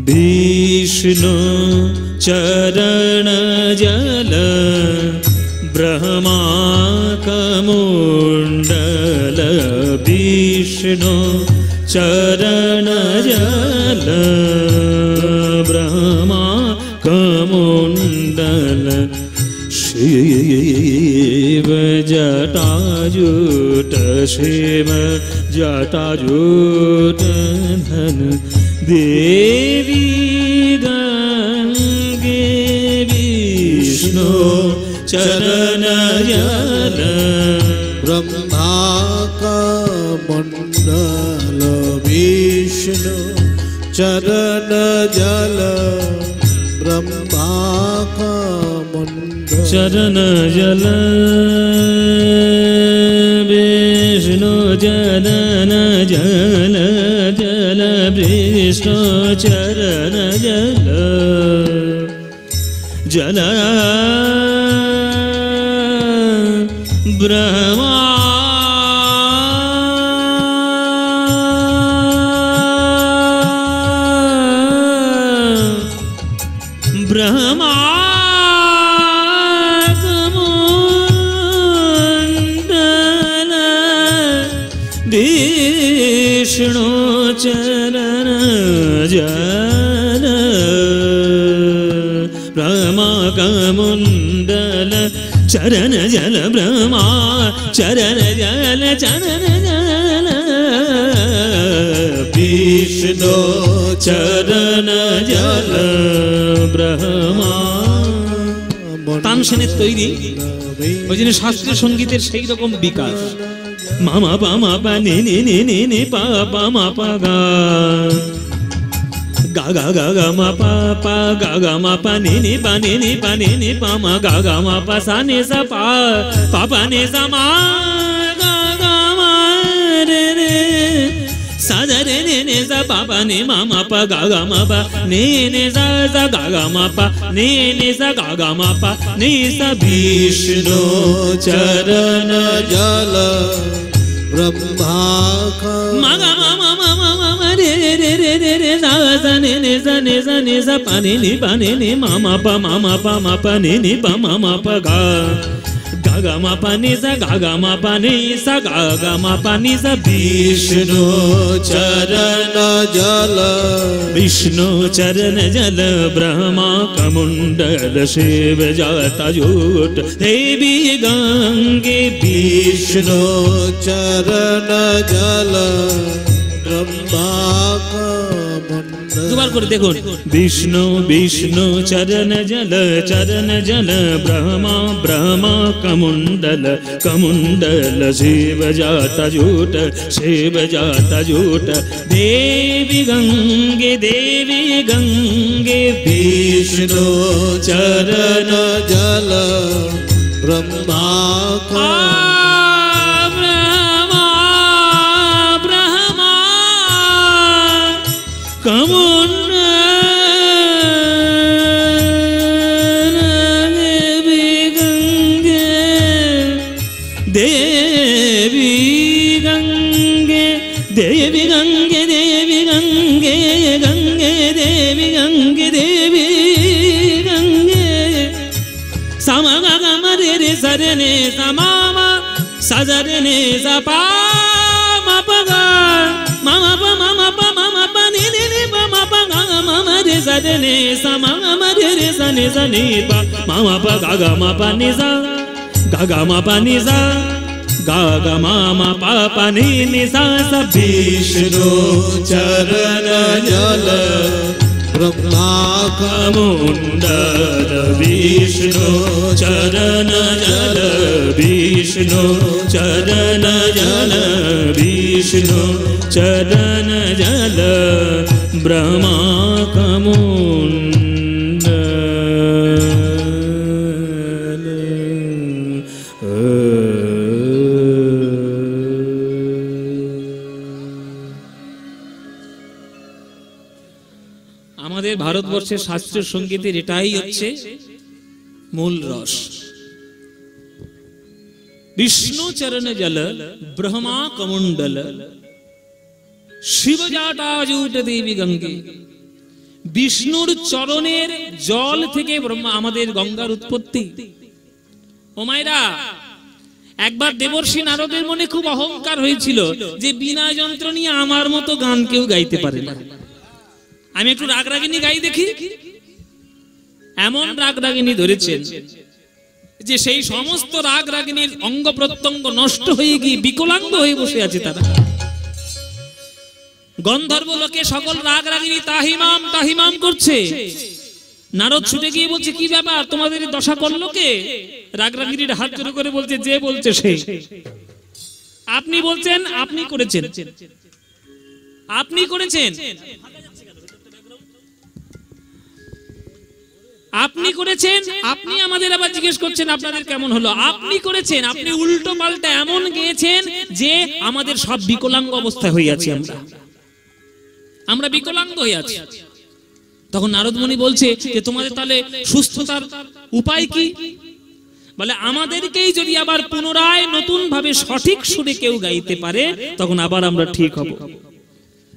विष्णु चरण जल ब्रह्मा कमुंडल। विष्णु चरण जल ब्रह्मा कमुंडल। शिव जटाजूट शिव जटाजूट धन देवी गंगे। विष्णु चरण जल ब्रह्मा कमुंडल। विष्णु चरण जल ब्रह्मा कमुंडल। चरण जल विष्णु चरण जल जल विष्णु चरण जल जल ब्रह्मा ब्रह्मा कमुंडल। विष्णु चरण जल ब्रह्मा कमुंडल। चरण जल ब्रह्मा चरण जल चरण जल। विष्णु चरण जल ब्रह्मा। তান সেনের তৈরি, ওই জন্য শাস্ত্রীয় সঙ্গীতের সেই রকম বিকাশ। মামা পামা পা নি নি নি নি নি পা পা মা পা গা ga ga ga ga ma pa pa ga ga ma pa ni ni pa ni ni pa ni ni pa ma ga ga ma pa sa ni sa pa pa pa ni sa ma ga ga ma re re sa da re ni ni sa pa pa ni ma ma pa ga ga ma pa ni ni sa sa ga ga ma pa ni ni sa ga ga ma pa ni sa. Vishnu चरण जल Brahma ma ga ma ma ma ma ma ma re re re re re sa sa ni ni sa ni sa ni sa pa ni ni ma ma pa ni ni pa ma ma pa ga ga ga ma pa ni sa ga ma pa ni sa. Vishnu चरण जल विष्णु चरण जल ब्रह्मा कमुंडल। शिव जटाजूट देवी गंगे। विष्णु चरण जल ব্রহ্মাকমণ্ডল। দুবার করে দেখুন। বিষ্ণু বিষ্ণু চরণ জল ব্রহ্মা ব্রহ্মা কমণ্ডল কমণ্ডল শিব জাতা জুট দেবী গঙ্গে বিষ্ণু চরণ জল ব্রহ্মাকমণ্ডল। ব্রহ্মা কমণ্ডল देवी गंगे देवी गंगे देवी गंगे गंगे देवी गंगे देवी गंगे समा गा रे रे सरने समामा सजरने सपा मा प गा मामा प मामा प मामा प नि नि नि प मा प गा मामा रे सरने समा मा रे रे सने सने प मामा प गा गा मा प नि सा गा मा पा नि सा गा मा पा पा नि सा सा। विष्णु चरण जल ब्रह्माकमण्डल। विष्णु चरण जल विष्णु चरण जल विष्णु चरण जल ब्रह्माकमण्डल। আমাদের ভারতবর্ষের শাস্ত্রীয় সঙ্গীতের এটাই হচ্ছে মূল রস। বিষ্ণু চরণ জল ব্রহ্মা কমণ্ডল শিব জাটাজুট দেবী গঙ্গে। বিষ্ণুর চরণের জল থেকে ব্রহ্মা আমাদের গঙ্গার উৎপত্তি। ও মায়েরা, একবার দেবর্ষি নারদের মনে খুব অহংকার হয়েছিল যে বিনা যন্ত্র নিয়ে আমার মতো গান কেউ গাইতে পারে না। আমি একটু রাগ রাগিনী গাই দেখি। এমন রাগ রাগিনী ধরেছেন যে সেই সমস্ত রাগ রাগিনীর অঙ্গ প্রত্যঙ্গ নষ্ট হয়ে গিয়ে বিকলাঙ্গ হয়ে বসে আছে তারা। গন্ধর্ব লোকে সকল রাগ রাগিনী তাহিমাম তাহিমাম করছে। নারদ ছুটে গিয়ে বলছে, কি ব্যাপার, তোমাদের দশা করলো কে? রাগ রাগিনীর হাত জোড়ো করে বলছে, যে বলছে সে। আপনি বলছেন আপনি করেছেন, আপনি করেছেন, আপনি করেছেন, আপনি আমাদের আবার জিজ্ঞেস করছেন আপনাদের কেমন হলো? আপনি করেছেন, আপনি উল্টো পাল্টা এমন গেয়েছেন যে আমাদের সব বিকলাঙ্গ অবস্থায় হয়ে আছি, আমরা বিকলাঙ্গ হয়ে আছি। তখন নারদ মুনি বলছে যে তোমাদের তাহলে সুস্থতার উপায় কি? বলে আমাদেরকেই যদি আবার পুনরায় নতুন ভাবে সঠিক সুরে কেউ গাইতে পারে তখন আবার আমরা ঠিক হব।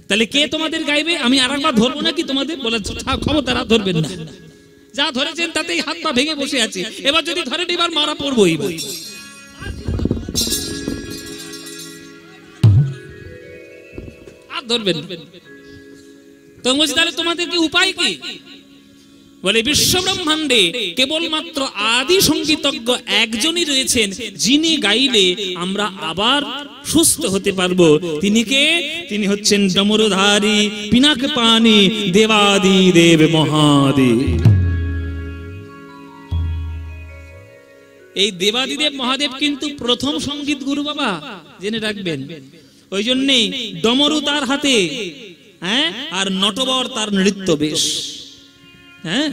তাহলে কে তোমাদের গাইবে? আমি আরেকবার ধরবো নাকি তোমাদের? বলে খবরদার ধরবেন না, যা ধরেছেন তাতেই হাত পা ভেঙে বসে আছে। এবার যদি ধরেন এবার মারা পড়বই, আর ধরবেন। তো বলছি তাহলে তোমাদের কি উপায় কি? বলে বিশ্ব ব্রহ্মাণ্ডে কেবলমাত্র আদি সঙ্গীতজ্ঞ একজনই রয়েছেন যিনি গাইলে আমরা আবার সুস্থ হতে পারবো। তিনি কে? তিনি হচ্ছেন ডমরুধারী পিনাক পানি দেবাদি দেব মহাদেব। এই দেবাদিদেব মহাদেব কিন্তু প্রথম সঙ্গীত গুরু বাবা, জেনে রাখবেন। ওই জন্যই ডমরু তার হাতে, হ্যাঁ, আর নটবর তার নৃত্য বেশ। হ্যাঁ,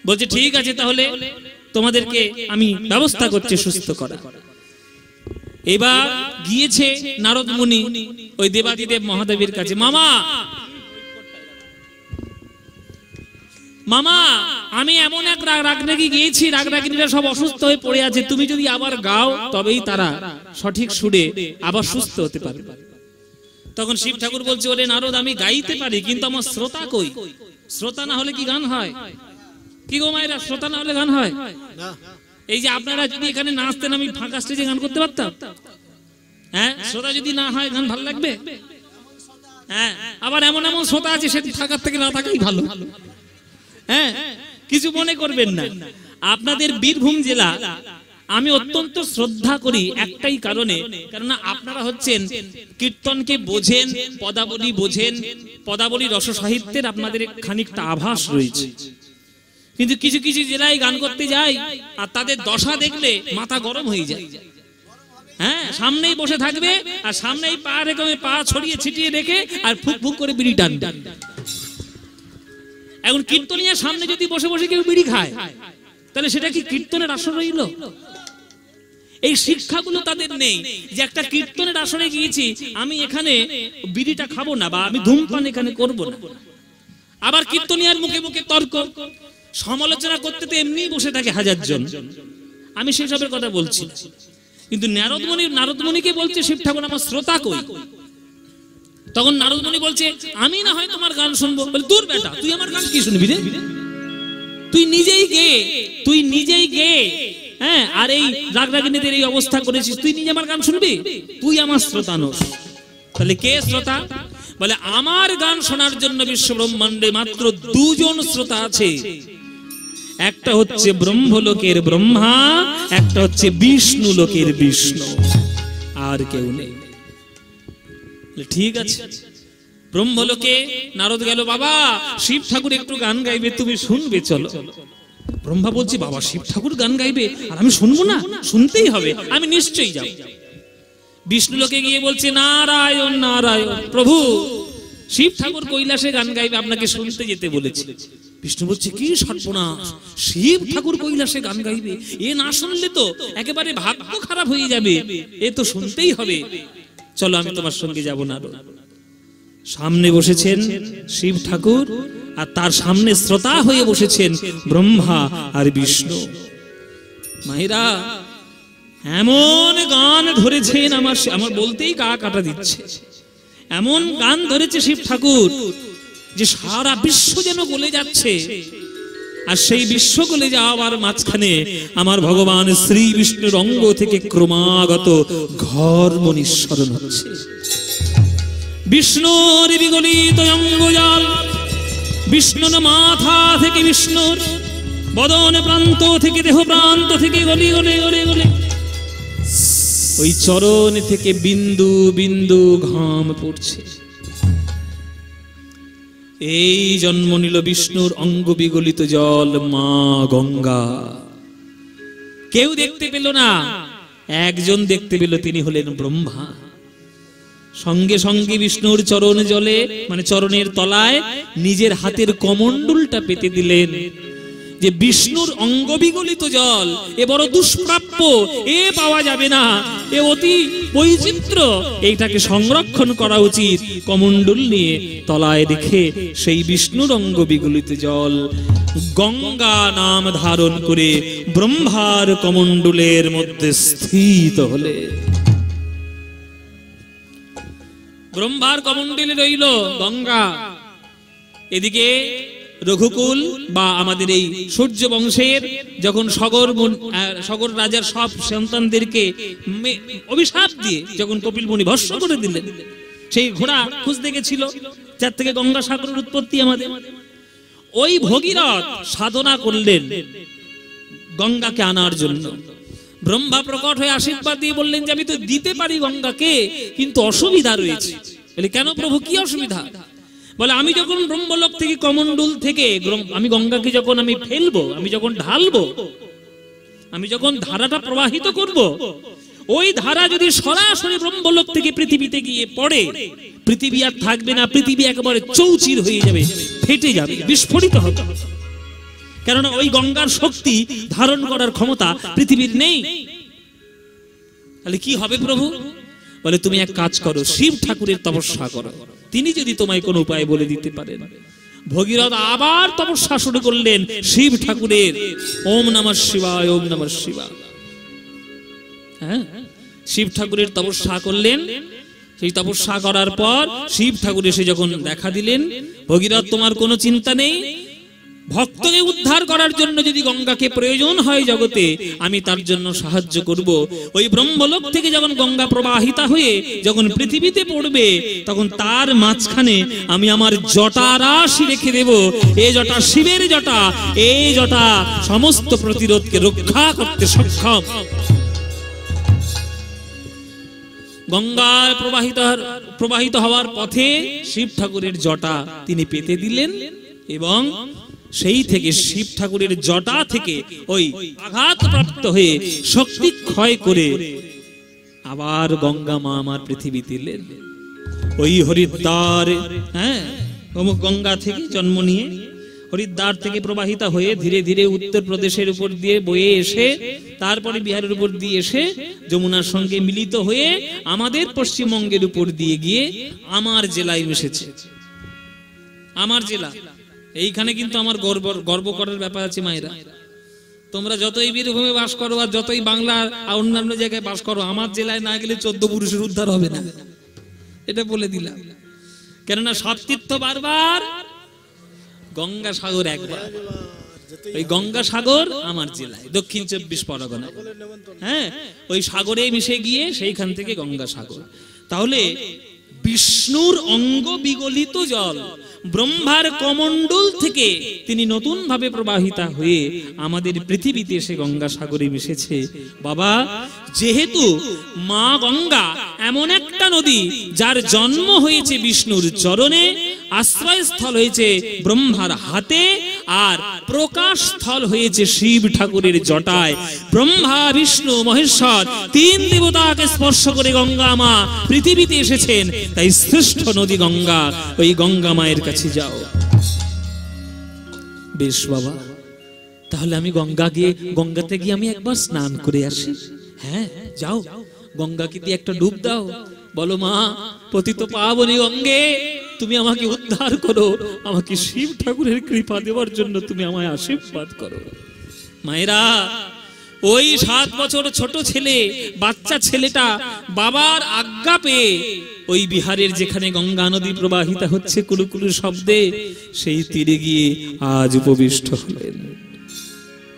বলছে ঠিক আছে তাহলে তোমাদেরকে আমি ব্যবস্থা করছি সুস্থ করা। এবার গিয়েছে নারদ মুনি ওই দেবাদিদেব মহাদেবের কাছে। মামা মামা আমি এমন এক রাগরাগি গিয়েছি, রাগরাগিনীরা সব অসুস্থ হয়ে পড়ে আছে, তুমি যদি আবার গাও তবেই তারা সঠিক সুরে আবার সুস্থ হতে পারবে। তখন শিব ঠাকুর বলছে, ওরে নারদ আমি গাইতে পারি কিন্তু আমার শ্রোতা কই? শ্রোতা না হলে কি গান হয়? কি গো মায়েরা, শ্রোতা না হলে গান হয়? এই যে আপনারা যদি এখানে নাচতেন আমি ফাঁকা স্টেজে গান করতে পারতাম? হ্যাঁ, শ্রোতা যদি না হয় গান ভালো লাগবে? হ্যাঁ, আবার এমন এমন শ্রোতা আছে সেটি থাকার থেকে না থাকাই ভালো। হ্যাঁ, কিছু মনে করবেন না। আপনাদের বীরভূম জেলা আমি অত্যন্ত শ্রদ্ধা করি একটাই কারণে, কেননা আপনারা হচ্ছেন কীর্তনকে বোঝেন, পদাবলী বোঝেন, পদাবলী রস সাহিত্যের আপনাদের খানিকটা আভাস রয়েছে। কিন্তু কিছু কিছু জেলায় গান করতে যায় আর তাদের দশা দেখলে মাথা গরম হয়ে যায়। হ্যাঁ, সামনেই বসে থাকবে আর সামনেই পা রেখে পা ছড়িয়ে ছিটিয়ে রেখে আর ফুক ফুক করে বিড়ি টান। এখন কীর্তনিয়ার সামনে যদি বসে বসে কেউ বিড়ি খায় তাহলে সেটা কি কীর্তনের আসর রইল? এই শিক্ষাগুলো তাদের নেই যে একটা কীর্তনের আসরে গিয়েছি, আমি এখানে বিড়িটা খাবো না বা আমি ধূমপান এখানে করব না। আবার কীর্তনিয়ার মুখে মুখে তর্ক, সমালোচনা করতে তো এমনিই বসে থাকে হাজার জন। আমি সেসবের কথা বলছি, কিন্তু নারদমণিকে বলছে শিব ঠাকুর আমার শ্রোতা কই? তখন নারদমণি বলছে আমি না হয় তোমার গান শুনবো। বলে দূর বেটা, তুই আমার গান কি শুনবি রে? তুই নিজেই গে। হ্যাঁ, আর এই রাগরাগিনীদের এই অবস্থা করেছিস, তুই নিজে আমার গান শুনবি? তুই আমার শ্রোতা নোস। তাহলে কে শ্রোতা? বলে আমার গান শোনার জন্য বিশ্ব ব্রহ্মাণ্ডে মাত্র দুজন শ্রোতা আছে, একটা হচ্ছে ব্রহ্মলোকের ব্রহ্মা, একটা হচ্ছে বিষ্ণু লোকের বিষ্ণু, আর কেউ নেই। ঠিক আছে, ব্রহ্মলোকে নারদ গেল, বাবা শিব ঠাকুর একটু গান গাইবে, তুমি শুনবে চলো। ব্রহ্মা বলছে বাবা শিব ঠাকুর গান গাইবে আর আমি শুনবো না? শুনতেই হবে, আমি নিশ্চয়ই যাব। বিষ্ণু লোকে গিয়ে বলছে নারায়ণ নারায়ণ, প্রভু শিব ঠাকুর কৈলাসে গান গাইবে, আপনাকে শুনতে যেতে বলেছে। বিষ্ণু বলছে কি সর্বনাশ, শিব ঠাকুর কৈলাসে গান গাইবে? এ না শুনলে তো একেবারে ভাগ্য খারাপ হয়ে যাবে, এ তো শুনতেই হবে। চলো আমি তোমার সঙ্গে যাব। না, সামনে বসেছেন শিব ঠাকুর আর তার সামনে শ্রোতা হয়ে বসেছেন ব্রহ্মা আর বিষ্ণু। মায়েরা এমন গান ধরেছেন, আমার বলতেই গা কাটা দিচ্ছে। এমন গান ধরেছে শিব ঠাকুর যে সারা বিশ্ব যেন গলে যাচ্ছে। আর সেই বিশ্ব গলে যাওয়ার মাঝখানে আমার ভগবান শ্রী বিষ্ণুর অঙ্গ থেকে ক্রমাগত ঘর্ম নিঃসরণ হচ্ছে। বিষ্ণুর বিগলিত অঙ্গজাল, বিষ্ণুর মাথা থেকে, বিষ্ণুর বদন প্রান্ত থেকে, দেহ প্রান্ত থেকে গলি গলে গলে গলে ওই চরণ থেকে বিন্দু বিন্দু ঘাম পড়ছে। এই জন্ম নিল বিষ্ণুর অঙ্গ বিগলিত জল মা গঙ্গা। কেউ দেখতে পেল না, একজন দেখতে পেল, তিনি হলেন ব্রহ্মা। সঙ্গে সঙ্গে বিষ্ণুর চরণ জলে, মানে চরণের তলায় নিজের হাতের কমণ্ডলটা পেতে দিলেন যে বিষ্ণুর অঙ্গ বিগলিত জল এ বড় দুষ্প্রাপ্য, এ পাওয়া যাবে না, এ অতি বৈচিত্র্য, এইটাকে সংরক্ষণ করা উচিত। কমণ্ডল নিয়ে তলায় রেখে সেই বিষ্ণুর অঙ্গ বিগলিত জল গঙ্গা নাম ধারণ করে ব্রহ্মার কমণ্ডলের মধ্যে স্থিত হলে। ব্রহ্মার কমণ্ডলে রইল গঙ্গা। এদিকে রঘুকুল বা আমাদের এই সূর্য বংশের যখন সগর রাজার সব সন্তানদেরকে অভিশাপ দিয়ে যখন কপিল মুনি ভস্ম করে দিলেন, সেই ঘোড়া খুঁজতে গেছিল যার থেকে গঙ্গা সাগরের উৎপত্তি আমাদের, ওই ভগীরথ সাধনা করলেন গঙ্গাকে আনার জন্য। ব্রহ্মা প্রকট হয়ে আশীর্বাদ দিয়ে বললেন যে আমি তো দিতে পারি গঙ্গাকে, কিন্তু অসুবিধা রয়েছে। বলে কেন প্রভু, কি অসুবিধা? বলে আমি যখন ব্রহ্মলোক থেকে কমণ্ডল থেকে আমি গঙ্গাকে যখন আমি ফেলবো, আমি যখন ঢালবো, আমি যখন ধারাটা প্রবাহিত করব, ওই ধারা যদি সরাসরি ব্রহ্মলোক থেকে পৃথিবীতে গিয়ে পড়ে, পৃথিবী আর থাকবে না, পৃথিবী একেবারে চৌচির হয়ে যাবে, ফেটে যাবে, বিস্ফোরিত হবে। কেননা ওই গঙ্গার শক্তি ধারণ করার ক্ষমতা পৃথিবীর নেই। তাহলে কি হবে প্রভু? বলে তুমি এক কাজ করো, শিব ঠাকুরের তপস্যা করো, তিনি যদি তোমায় কোনো উপায় বলে দিতে পারেন। ভগীরথ আবার তপস্যা শুরু করলেন শিব ঠাকুরের, ওম নমঃ শিবায়, ওম নমঃ শিবায়। হ্যাঁ, শিব ঠাকুরের তপস্যা করলেন। সেই তপস্যা করার পর শিব ঠাকুর এসে যখন দেখা দিলেন, ভগীরথ তোমার কোনো চিন্তা নেই, ভক্তকে উদ্ধার করার জন্য যদি গঙ্গাকে প্রয়োজন হয় জগতে, আমি তার জন্য সাহায্য করব। ওই ব্রহ্মলোক থেকে যখন গঙ্গা প্রবাহিতা হয়ে যখন পৃথিবীতে পড়বে, তখন তার মাঝখানে আমি আমার জটা রাশি রেখে দেব। এই জটা শিবের জটা, এই জটা সমস্ত প্রতিরোধকে রক্ষা করতে সক্ষম। গঙ্গায় প্রবাহিত হওয়ার পথে শিব ঠাকুরের জটা তিনি পেতে দিলেন, এবং সেই থেকে শিব ঠাকুরের জটা থেকে ওই আঘাতপ্রাপ্ত হয়ে শক্তি ক্ষয় করে আবার গঙ্গা মা আমার পৃথিবীতে এলেন। ওই হরিদ্বার, গঙ্গা থেকে জন্ম নিয়ে হরিদ্বার থেকে প্রবাহিত হয়ে ধীরে ধীরে উত্তরপ্রদেশের উপর দিয়ে বয়ে এসে, তারপরে বিহারের উপর দিয়ে এসে যমুনার সঙ্গে মিলিত হয়ে আমাদের পশ্চিমবঙ্গের উপর দিয়ে গিয়ে আমার জেলায় মিশেছে। আমার জেলা এইখানে কিন্তু আমার গর্ব করার ব্যাপার আছে মায়েরা। তোমরা যতই বীরভূমে বাস করো আর যতই বাংলার আর অন্যান্য জায়গায় বাস করো, আমার জেলায় না গেলে 14 পুরুষের উদ্ধার হবে না, এটা বলে দিলাম। কেননা সতীর্থ বারবার, গঙ্গাসাগর একবার। ওই গঙ্গাসাগর আমার জেলায়, দক্ষিণ 24 পরগনা। ওই সাগরে মিশে গিয়ে সেইখান থেকে গঙ্গাসাগর। তাহলে বিষ্ণুর অঙ্গ বিগলিত জল ব্রহ্মার কমণ্ডল থেকে তিনি নতুন ভাবে প্রবাহিত হয়ে আমাদের পৃথিবীতে এসে গঙ্গাসাগরে মিশেছে। বাবা, যেহেতু মা গঙ্গা এমন একটা নদী যার জন্ম হয়েছে বিষ্ণুর চরণে, আশ্রয়স্থল হয়েছে ব্রহ্মার হাতে, আর প্রকাশ স্থল হয়েছে শিব ঠাকুরের জটায়। ব্রহ্মা, বিষ্ণু, মহেশ্বর 3 দেবতাকে স্পর্শ করে গঙ্গা মা পৃথিবীতে এসেছেন। তাই শ্রেষ্ঠ নদী গঙ্গা, ওই গঙ্গা মায়ের কাছে যাও। বেশ বাবা, তাহলে আমি গঙ্গাতে গিয়ে আমি একবার স্নান করে আসি। হ্যাঁ যাও, গঙ্গাকে দিয়ে একটা ডুব দাও, বলো মা পতিত পাবনী গঙ্গে তুমি আমাকে উদ্ধার করো, আমাকে শিব ঠাকুরের কৃপা দেওয়ার জন্য তুমি আমায় আশীর্বাদ করো। মায়েরা, ওই 7 বছর ছোট ছেলে, বাচ্চা ছেলেটা বাবার আজ্ঞা পেয়ে ওই বিহারের যেখানে গঙ্গা নদী প্রবাহিত হচ্ছে কুলুকুলু শব্দে, সেই তীরে গিয়ে আজ উপবিষ্ট হলেন।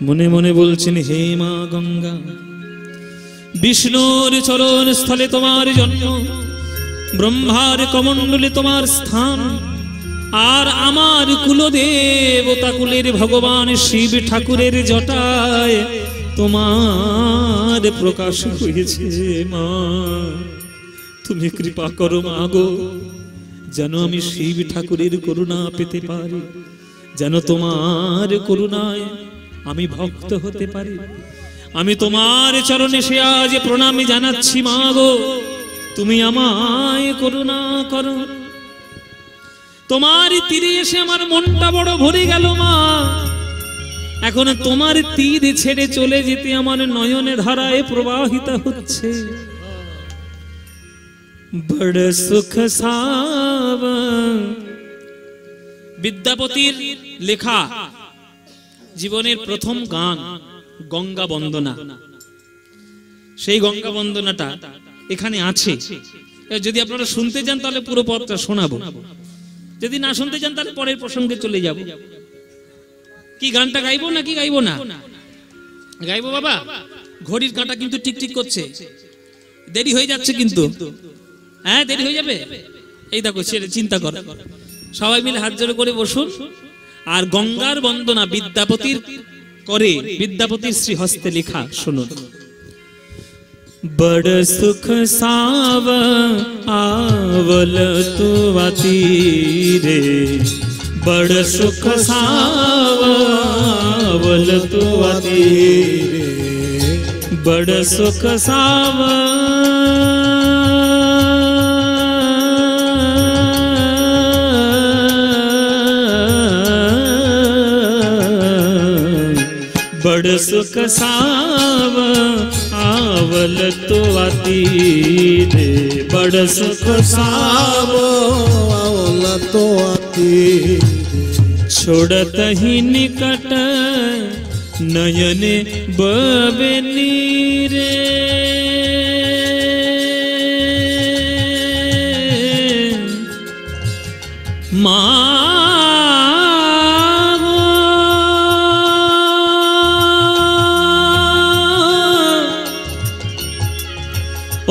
মনে মনে বলছেন, হে মা গঙ্গা, বিষ্ণুর চরণ স্থলে তোমার জন্ম, ব্রহ্মার কমণ্ডলে তোমার স্থান, আর আমার কুলদেবতা কুলের ভগবান শিব ঠাকুরের জটায় তোমার প্রকাশ হয়েছে। মা তুমি কৃপা করো মা গো, যেন আমি শিব ঠাকুরের করুণা পেতে পারি, যেন তোমার করুণায় আমি ভক্ত হতে পারি। আমি তোমার চরণে সে আজ প্রণামে জানাচ্ছি মা গো, তুমি আমায় করুণা করো। তোমার তীরে এসে আমার মনটা বড় ভরে গেল মা। এখন তোমার তীর ছেড়ে চলে যেতে আমার নয়নে ধারায় প্রবাহিত হচ্ছে। বড় সুখ সাবন, বিদ্যাপতির লেখা জীবনের প্রথম গান গঙ্গা বন্দনা। সেই গঙ্গা বন্দনাটা এখানে আছে। যদি আপনারা শুনতে চান তাহলে পুরো পথটা শোনাবো, যদি না শুনতে চান তাহলে পরের প্রসঙ্গে চলে যাব। কি গানটা গাইবো নাকি গাইবো না? গাইবো বাবা। ঘড়ির কাঁটা কিন্তু টিকটিক করছে, দেরি হয়ে যাচ্ছে কিন্তু। হ্যাঁ দেরি হয়ে যাবে। এই দেখো, ছেড়ে চিন্তা করো, সবাই মিলে হাত জোড় করে বসুন। আর গঙ্গার বন্দনা বিদ্যাপতির করে, বিদ্যাপতির শ্রী হস্তে লেখা শুনুন। बड़ सुख साव आवल तू तीरे, बड़ सुख साव आवल तू तीरे, बड़ सुख साव बड़ सुख साव आवल तो तीरे, बड़ सुख साव आवल तो तीरे, छोड़त ही निकट नयन बबे नीरे, मागो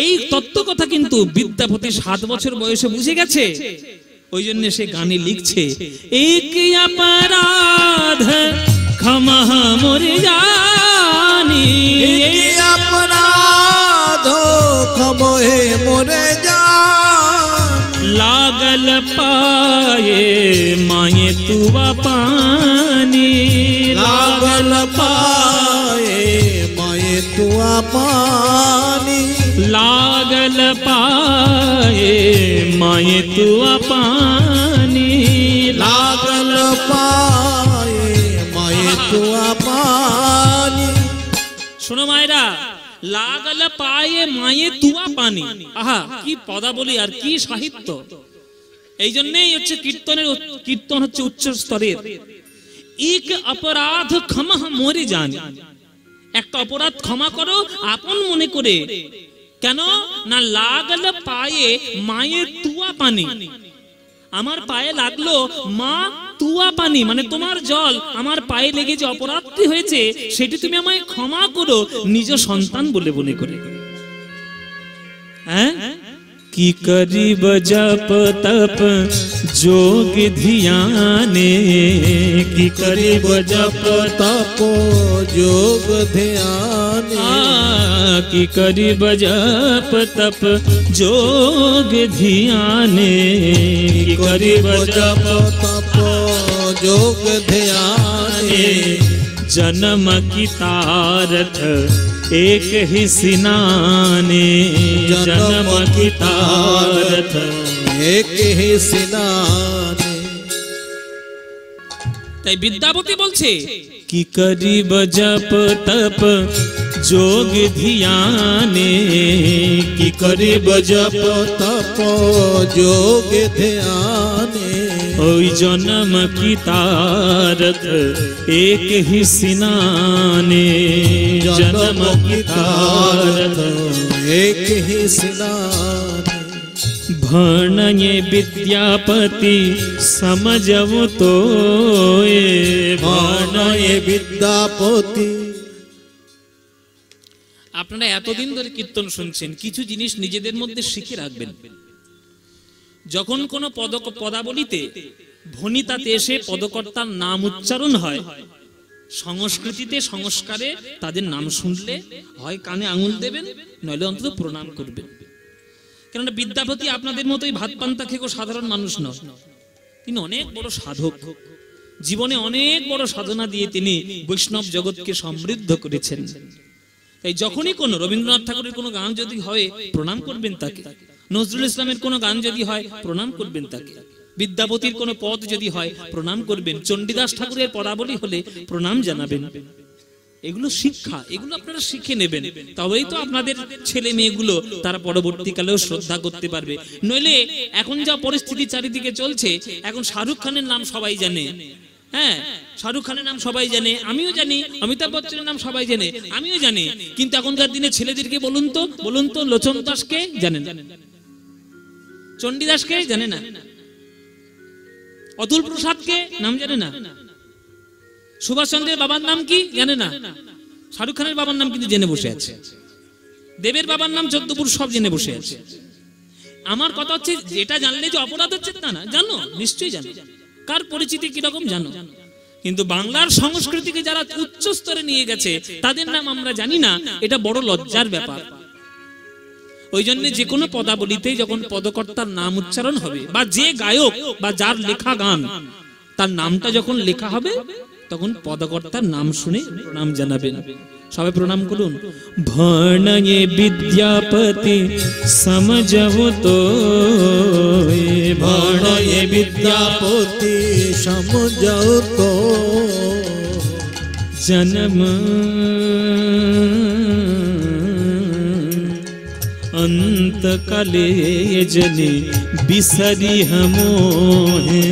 এই তত্ত্ব কথা কিন্তু বিদ্যাপতি 7 বছর বয়সে বুঝে গেছে। ওই জন্য সে গানে লিখছে, এক অপরাধ ক্ষমা মোরে জানি, एक अपराध खमोहे मोरे जान, लागल पाए माये तुआ पानी, लागल पाए माये तुआ पानी, लागल पाए माये तुआ पानी, लागल पाए माये तुआ पानी। শোনো মায়েরা, লাগল পায়ে মায়ে তুয়া পানি। আহা, কি পদাবলী আর কি সাহিত্য! এই জন্যই হচ্ছে কীর্তন হচ্ছে উচ্চ স্তরের। এক অপরাধ ক্ষমা মোরে জানি, একটা অপরাধ ক্ষমা করো আপন মনে করে। কেন না, লাগল পায়ে মায়ে তুয়া পানি, আমার পায়ে লাগলো মা তুয়া পানি, মানে তোমার জল আমার পায়ে লেগে যে অপরাধটি হয়েছে সেটি তুমি আমায় ক্ষমা করো নিজ সন্তান বলে মনে করে। হ্যাঁ, की करीब जप तप जोग ध्याने, की करीब जप तप जोग ध्याने, की करीब जप तप जोग ध्याने, की करीब जप तप जोग ध्याने, जन्म की तारथ एक ही सिनाने, जन्म की तारथ एक ही सिनाने। তাই বিদ্যাপতি বলছে, कि करीब जप तप जोग ध्याने, कि करीब जप तप जोग ध्याने, ओई जन्म की तारथ एक ही सिनाने, जन्म की तारथ एक ही सिनाने। भणये विद्यापति समझव तो भणये विद्यापति। আপনারা এতদিন ধরে কীর্তন শুনছেন, কিছু জিনিস নিজেদের মধ্যে শিখে রাখবেন। যখন কোনো পদাবলিতে ভনিতাতে এসে পদকর্তার নাম উচ্চারণ হয়, সংস্কৃতিতে সংস্কারে তাদের নাম শুনলে হয় কানে আঙুল দেবেন, নইলে অন্তত প্রণাম করবেন। কেননা বিদ্যাপতি আপনাদের মতোই ভাত পান্তা খেকো সাধারণ মানুষ নয়, তিনি অনেক বড় সাধক। জীবনে অনেক বড় সাধনা দিয়ে তিনি বৈষ্ণব জগৎকে সমৃদ্ধ করেছেন। তাই যখনই কোনো রবীন্দ্রনাথ ঠাকুরের কোনো গান যদি হয় প্রণাম করবেন তাকে, নজরুল ইসলামের কোনো গান যদি হয় প্রণাম করবেন তাকে, বিদ্যাপতির কোনো পদ যদি হয় প্রণাম করবেন, চণ্ডীদাস ঠাকুরের পদাবলী হলে প্রণাম জানাবেন। এগুলো শিক্ষা, এগুলো আপনারা শিখে নেবেন, তবেই তো আপনাদের ছেলে মেয়েগুলো তারা পরবর্তীকালেও শ্রদ্ধা করতে পারবে। নইলে এখন যা পরিস্থিতি চারিদিকে চলছে, এখন শাহরুখ খানের নাম সবাই জানে, হ্যাঁ শাহরুখ খানের নাম সবাই জানে, আমিও জানি, অমিতাভ বচ্চনের নাম সবাই জানে, আমিও জানি, কিন্তু এখনকার দিনে ছেলেদেরকে বলুন তো লোচন দাসকে জানেন, চণ্ডীদাসকে জানে না, অতুল প্রসাদকে নাম জানে না, সুভাষ চন্দ্রের বাবার নাম কি জানে না, শাহরুখ খানের বাবার নাম কিন্তু জেনে বসে আছে, দেবের বাবার নাম 14 পুরুষ সব জেনে বসে আছে। আমার কথা হচ্ছে, যেটা জানলে যে অপরাধ হচ্ছে তা না, জানো, নিশ্চয়ই জানো, কার পরিচিতি কিরকম জানো, কিন্তু বাংলার সংস্কৃতিকে যারা উচ্চ স্তরে নিয়ে গেছে তাদের নাম আমরা জানি না, এটা বড় লজ্জার ব্যাপার। ওই জন্য যে কোনো পদাবলিতে যখন পদকর্তার নাম উচ্চারণ হবে, বা যে গায়ক বা যার লেখা গান তার নামটা যখন লেখা হবে, তখন পদকর্তার নাম শুনে প্রণাম জানাবেন। সবাই প্রণাম করুন। भणये विद्यापति समझव तो, भणये विद्यापति समझव तो, जन्म अंत काले जने बिसरी हमोहे,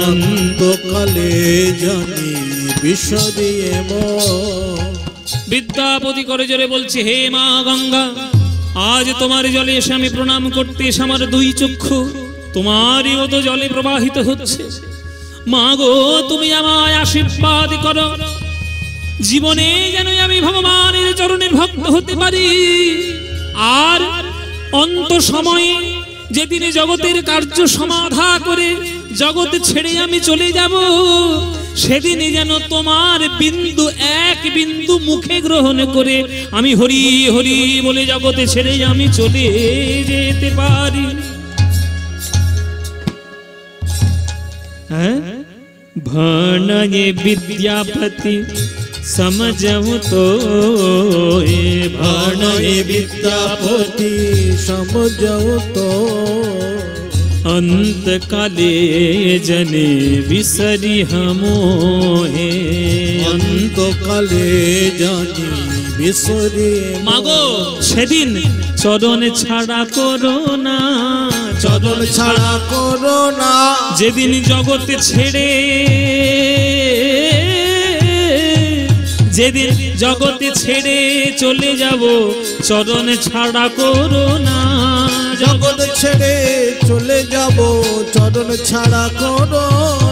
अंत काले जने बिसरी मो। বিদ্যাপতি করে জোরে বলছে, হে মা গঙ্গা, আজ তোমার জলে এসে আমি প্রণাম করতে এসে আমার 2 চক্ষু তোমারই মতো জলে প্রবাহিত হচ্ছে। মা গো, তুমি আমায় আশীর্বাদ করো, জীবনে যেন আমি ভগবানের চরণে ভক্ত হতে পারি, আর অন্ত সময়ে যেদিনে জগতের কার্য সমাধা করে জগৎ ছেড়ে আমি চলে যাব, সেদিনই যেন তোমার বিন্দু এক বিন্দু মুখে গ্রহণ করে আমি হরি হরি বলে জগতে ছেড়ে আমি চলে যেতে পারি। ভাণয়ে বিদ্যাপতি समझऊ तो भाणये विद्यापति समझऊ तो अंत काले जने विसरी हमोहे अंत काले जानी विसरी मागो সেদিন চরণ ছাড়া করো না, চরণ ছাড়া করো না, যেদিন জগৎ ছেড়ে যেদিন জগতে ছেড়ে চলে যাব চরণ ছাড়া করো না, জগৎ ছেড়ে চলে যাব চরণ ছাড়া করো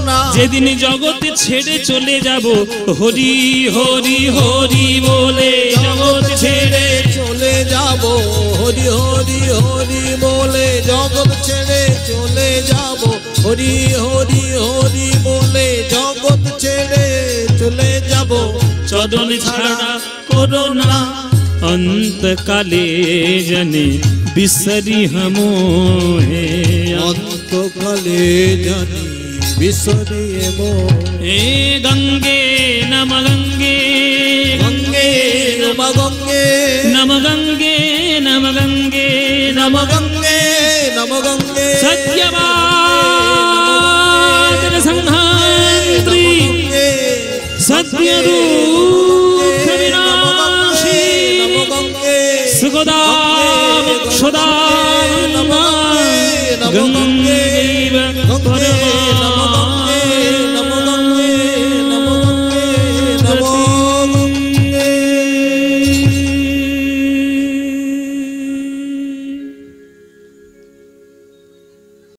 না, যেদিন জগতে ছেড়ে চলে যাব হরি হরি হরি বলে জগৎ ছেড়ে চলে যাব হরি হরি হরি বলে জগৎ ছেড়ে চলে যাব হরি হরি হরি বলে জগৎ ছেড়ে চলে যাব চরণ ছাড়া করো না, অন্তকালে জনে বিসরি हमोहे অন্তকালে জানি বিসরি हे गंगे नम गंगे গঙ্গে নম গঙ্গে नम गंगे नम गंगे নম গঙ্গে নম গঙ্গে सत्यवाद संहात्री सत्य रूप विनाशी सुखदा